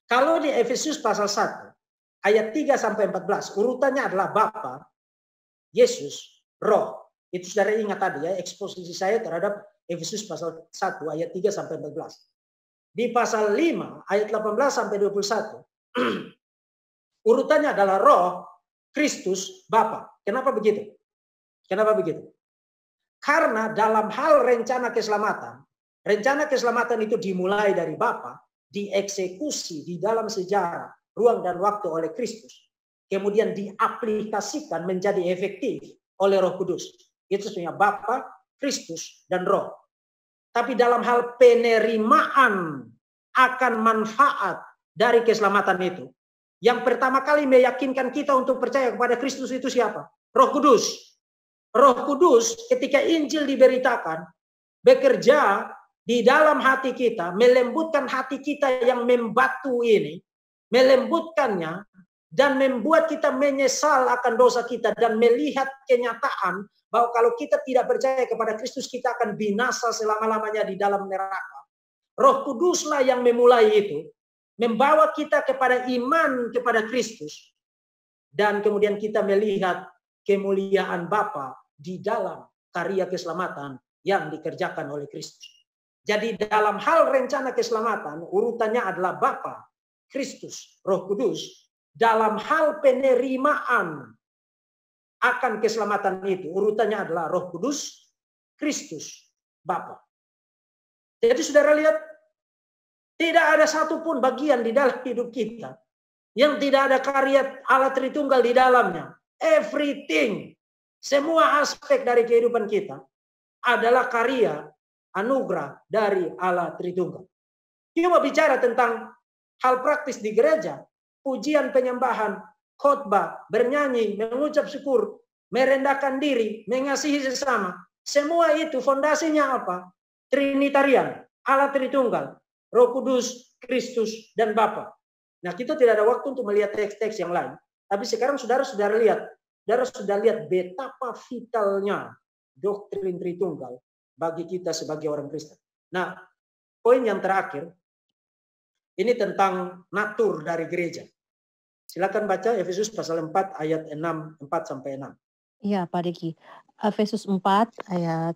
Kalau di Efesus pasal 1 ayat 3 sampai 14, urutannya adalah Bapa, Yesus, Roh. Itu saudara ingat tadi ya, eksposisi saya terhadap Efesus pasal 1 ayat 3 sampai 14. Di pasal 5 ayat 18 sampai 21 urutannya adalah Roh, Kristus, Bapa. Kenapa begitu? Kenapa begitu? Karena dalam hal rencana keselamatan itu dimulai dari Bapa, dieksekusi di dalam sejarah, ruang dan waktu oleh Kristus, kemudian diaplikasikan menjadi efektif oleh Roh Kudus. Itu sebenarnya Bapa, Kristus, dan Roh. Tapi dalam hal penerimaan akan manfaat dari keselamatan itu, yang pertama kali meyakinkan kita untuk percaya kepada Kristus itu siapa? Roh Kudus. Roh Kudus ketika Injil diberitakan, bekerja di dalam hati kita, melembutkan hati kita yang membatu ini, melembutkannya, dan membuat kita menyesal akan dosa kita, dan melihat kenyataan bahwa kalau kita tidak percaya kepada Kristus, kita akan binasa selama-lamanya di dalam neraka. Roh Kuduslah yang memulai itu, membawa kita kepada iman kepada Kristus, dan kemudian kita melihat kemuliaan Bapa di dalam karya keselamatan yang dikerjakan oleh Kristus. Jadi dalam hal rencana keselamatan, urutannya adalah Bapa, Kristus, Roh Kudus. Dalam hal penerimaan akan keselamatan itu, urutannya adalah Roh Kudus, Kristus, Bapa. Jadi saudara lihat, tidak ada satupun bagian di dalam hidup kita yang tidak ada karya Allah Tritunggal di dalamnya. Everything, semua aspek dari kehidupan kita adalah karya anugerah dari Allah Tritunggal. Cuma bicara tentang hal praktis di gereja, pujian, penyembahan, khotbah, bernyanyi, mengucap syukur, merendahkan diri, mengasihi sesama. Semua itu fondasinya apa? Trinitarian, Allah Tritunggal, Roh Kudus, Kristus, dan Bapa. Nah, kita tidak ada waktu untuk melihat teks-teks yang lain. Tapi sekarang saudara sudah lihat betapa vitalnya doktrin Tritunggal bagi kita sebagai orang Kristen. Nah, poin yang terakhir, ini tentang natur dari gereja. Silakan baca Efesus pasal 4 ayat 4-6. Iya, Pak Deki. Efesus 4 ayat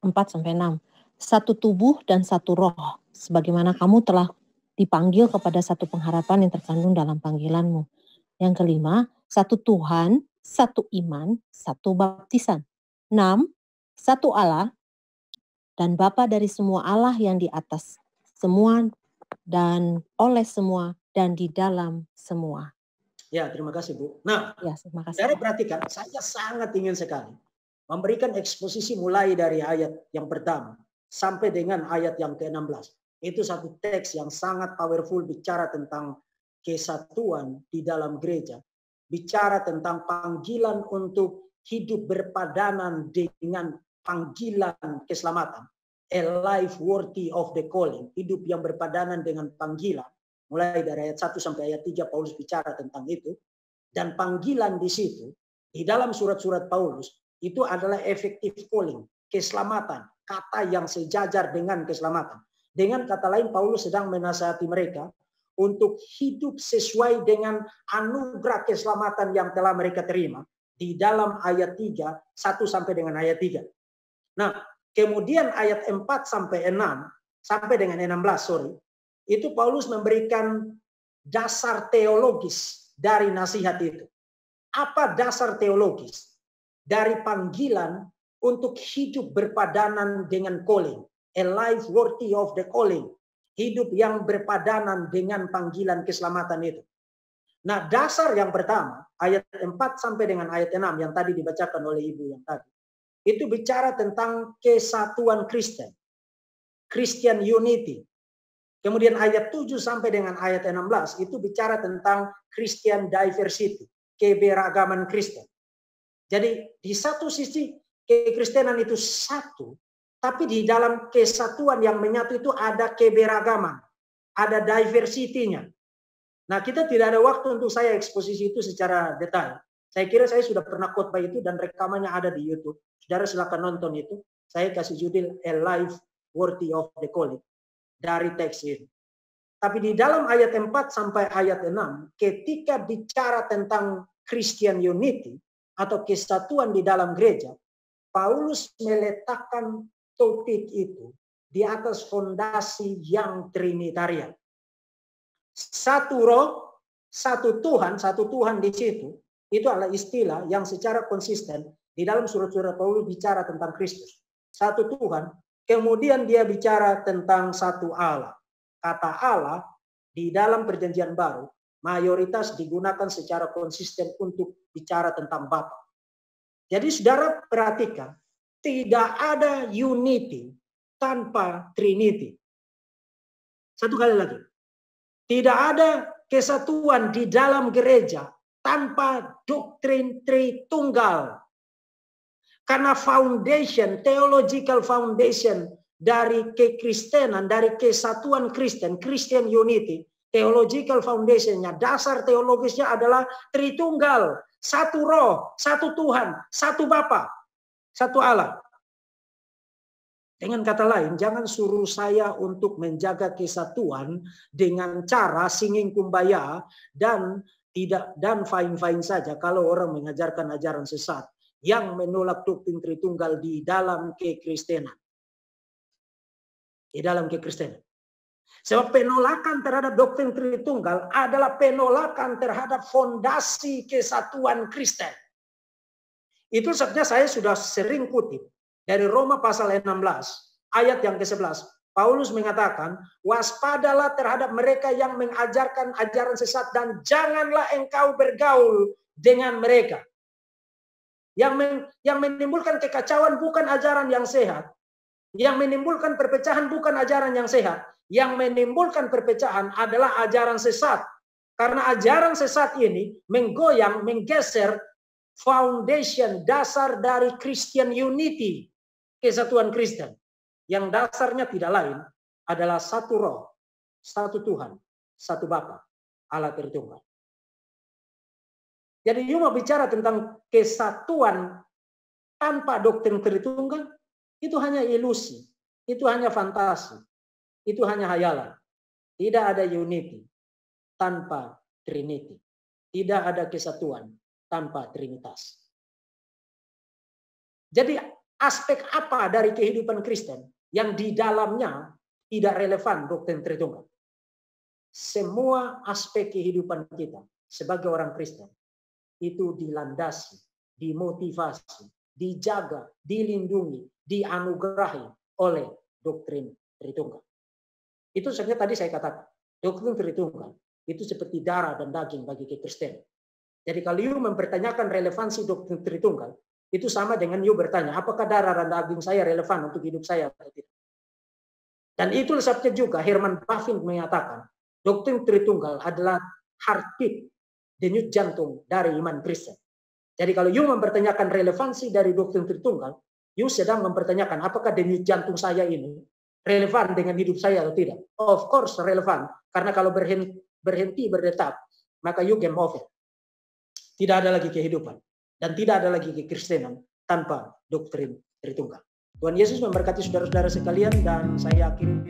4-6. Satu tubuh dan satu roh, sebagaimana kamu telah dipanggil kepada satu pengharapan yang terkandung dalam panggilanmu. Yang kelima, satu Tuhan, satu iman, satu baptisan. 6, satu Allah dan Bapa dari semua Allah yang di atas semua dan oleh semua dan di dalam semua. Ya, terima kasih Bu. Nah, ya, terima kasih. Saudara perhatikan, saya sangat ingin sekali memberikan eksposisi mulai dari ayat yang pertama sampai dengan ayat yang ke-16. Itu satu teks yang sangat powerful, bicara tentang kesatuan di dalam gereja, bicara tentang panggilan untuk hidup berpadanan dengan panggilan keselamatan, a life worthy of the calling, hidup yang berpadanan dengan panggilan. Mulai dari ayat 1 sampai ayat 3 Paulus bicara tentang itu, dan panggilan di situ di dalam surat-surat Paulus itu adalah effective calling, keselamatan, kata yang sejajar dengan keselamatan. Dengan kata lain, Paulus sedang menasihati mereka untuk hidup sesuai dengan anugerah keselamatan yang telah mereka terima di dalam ayat 3, 1 sampai dengan ayat 3. Nah, kemudian ayat 4 sampai 6, sampai dengan 16, itu Paulus memberikan dasar teologis dari nasihat itu. Apa dasar teologis dari panggilan untuk hidup berpadanan dengan calling? A life worthy of the calling. Hidup yang berpadanan dengan panggilan keselamatan itu. Nah, dasar yang pertama, ayat 4 sampai dengan ayat 6 yang tadi dibacakan oleh Ibu yang tadi. Itu bicara tentang kesatuan Kristen. Christian unity. Kemudian ayat 7 sampai dengan ayat 16 itu bicara tentang Christian diversity. Keberagaman Kristen. Jadi di satu sisi kekristenan itu satu, tapi di dalam kesatuan yang menyatu itu ada keberagaman, ada diversity-nya. Nah, kita tidak ada waktu untuk saya eksposisi itu secara detail. Saya kira saya sudah pernah khotbah itu dan rekamannya ada di YouTube. Saudara silakan nonton itu. Saya kasih judul A Life Worthy of the Calling dari teks ini. Tapi di dalam ayat 4 sampai ayat 6, ketika bicara tentang Christian unity atau kesatuan di dalam gereja, Paulus meletakkan topik itu di atas fondasi yang trinitarian. Satu roh, satu Tuhan di situ, itu adalah istilah yang secara konsisten di dalam surat-surat Paulus bicara tentang Kristus. Satu Tuhan, kemudian dia bicara tentang satu Allah. Kata Allah di dalam perjanjian baru mayoritas digunakan secara konsisten untuk bicara tentang Bapa. Jadi saudara perhatikan, tidak ada unity tanpa Trinity. Satu kali lagi. Tidak ada kesatuan di dalam gereja tanpa doktrin Tritunggal. Karena foundation, theological foundation dari kekristenan, dari kesatuan Kristen, Christian unity, theological foundationnya, dasar teologisnya adalah Tritunggal. Satu roh, satu Tuhan, satu Bapa, satu Allah. Dengan kata lain, jangan suruh saya untuk menjaga kesatuan dengan cara singing kumbaya dan fine-fine saja kalau orang mengajarkan ajaran sesat yang menolak doktrin Tritunggal di dalam kekristenan. Di dalam kekristenan. Sebab penolakan terhadap doktrin Tritunggal adalah penolakan terhadap fondasi kesatuan Kristen. Itu sebabnya saya sudah sering kutip dari Roma pasal 16 ayat yang ke-11. Paulus mengatakan, waspadalah terhadap mereka yang mengajarkan ajaran sesat dan janganlah engkau bergaul dengan mereka. Yang menimbulkan kekacauan bukan ajaran yang sehat. Yang menimbulkan perpecahan bukan ajaran yang sehat. Yang menimbulkan perpecahan adalah ajaran sesat. Karena ajaran sesat ini menggoyang, menggeser foundation, dasar dari Christian unity, kesatuan Kristen. Yang dasarnya tidak lain adalah satu roh, satu Tuhan, satu Bapa, Allah Tritunggal. Jadi you mau bicara tentang kesatuan tanpa doktrin Tritunggal, itu hanya ilusi, itu hanya fantasi, itu hanya hayalan. Tidak ada unity tanpa Trinity. Tidak ada kesatuan tanpa Trinitas. Jadi aspek apa dari kehidupan Kristen yang di dalamnya tidak relevan doktrin Tritunggal? Semua aspek kehidupan kita sebagai orang Kristen itu dilandasi, dimotivasi, dijaga, dilindungi, dianugerahi oleh doktrin Tritunggal. Itu sebenarnya tadi saya katakan, doktrin Tritunggal itu seperti darah dan daging bagi kekristenan. Jadi kalau you mempertanyakan relevansi doktrin Tritunggal, itu sama dengan you bertanya, apakah darah dan daging saya relevan untuk hidup saya atau tidak? Dan itu sebabnya juga Herman Bavinck menyatakan, doktrin Tritunggal adalah heartbeat, denyut jantung dari iman Kristen. Jadi kalau you mempertanyakan relevansi dari doktrin Tritunggal, you sedang mempertanyakan apakah denyut jantung saya ini relevan dengan hidup saya atau tidak. Of course relevan, karena kalau berhenti berdetak, maka you game over. Tidak ada lagi kehidupan dan tidak ada lagi kekristenan tanpa doktrin Tritunggal. Tuhan Yesus memberkati saudara-saudara sekalian dan saya akhiri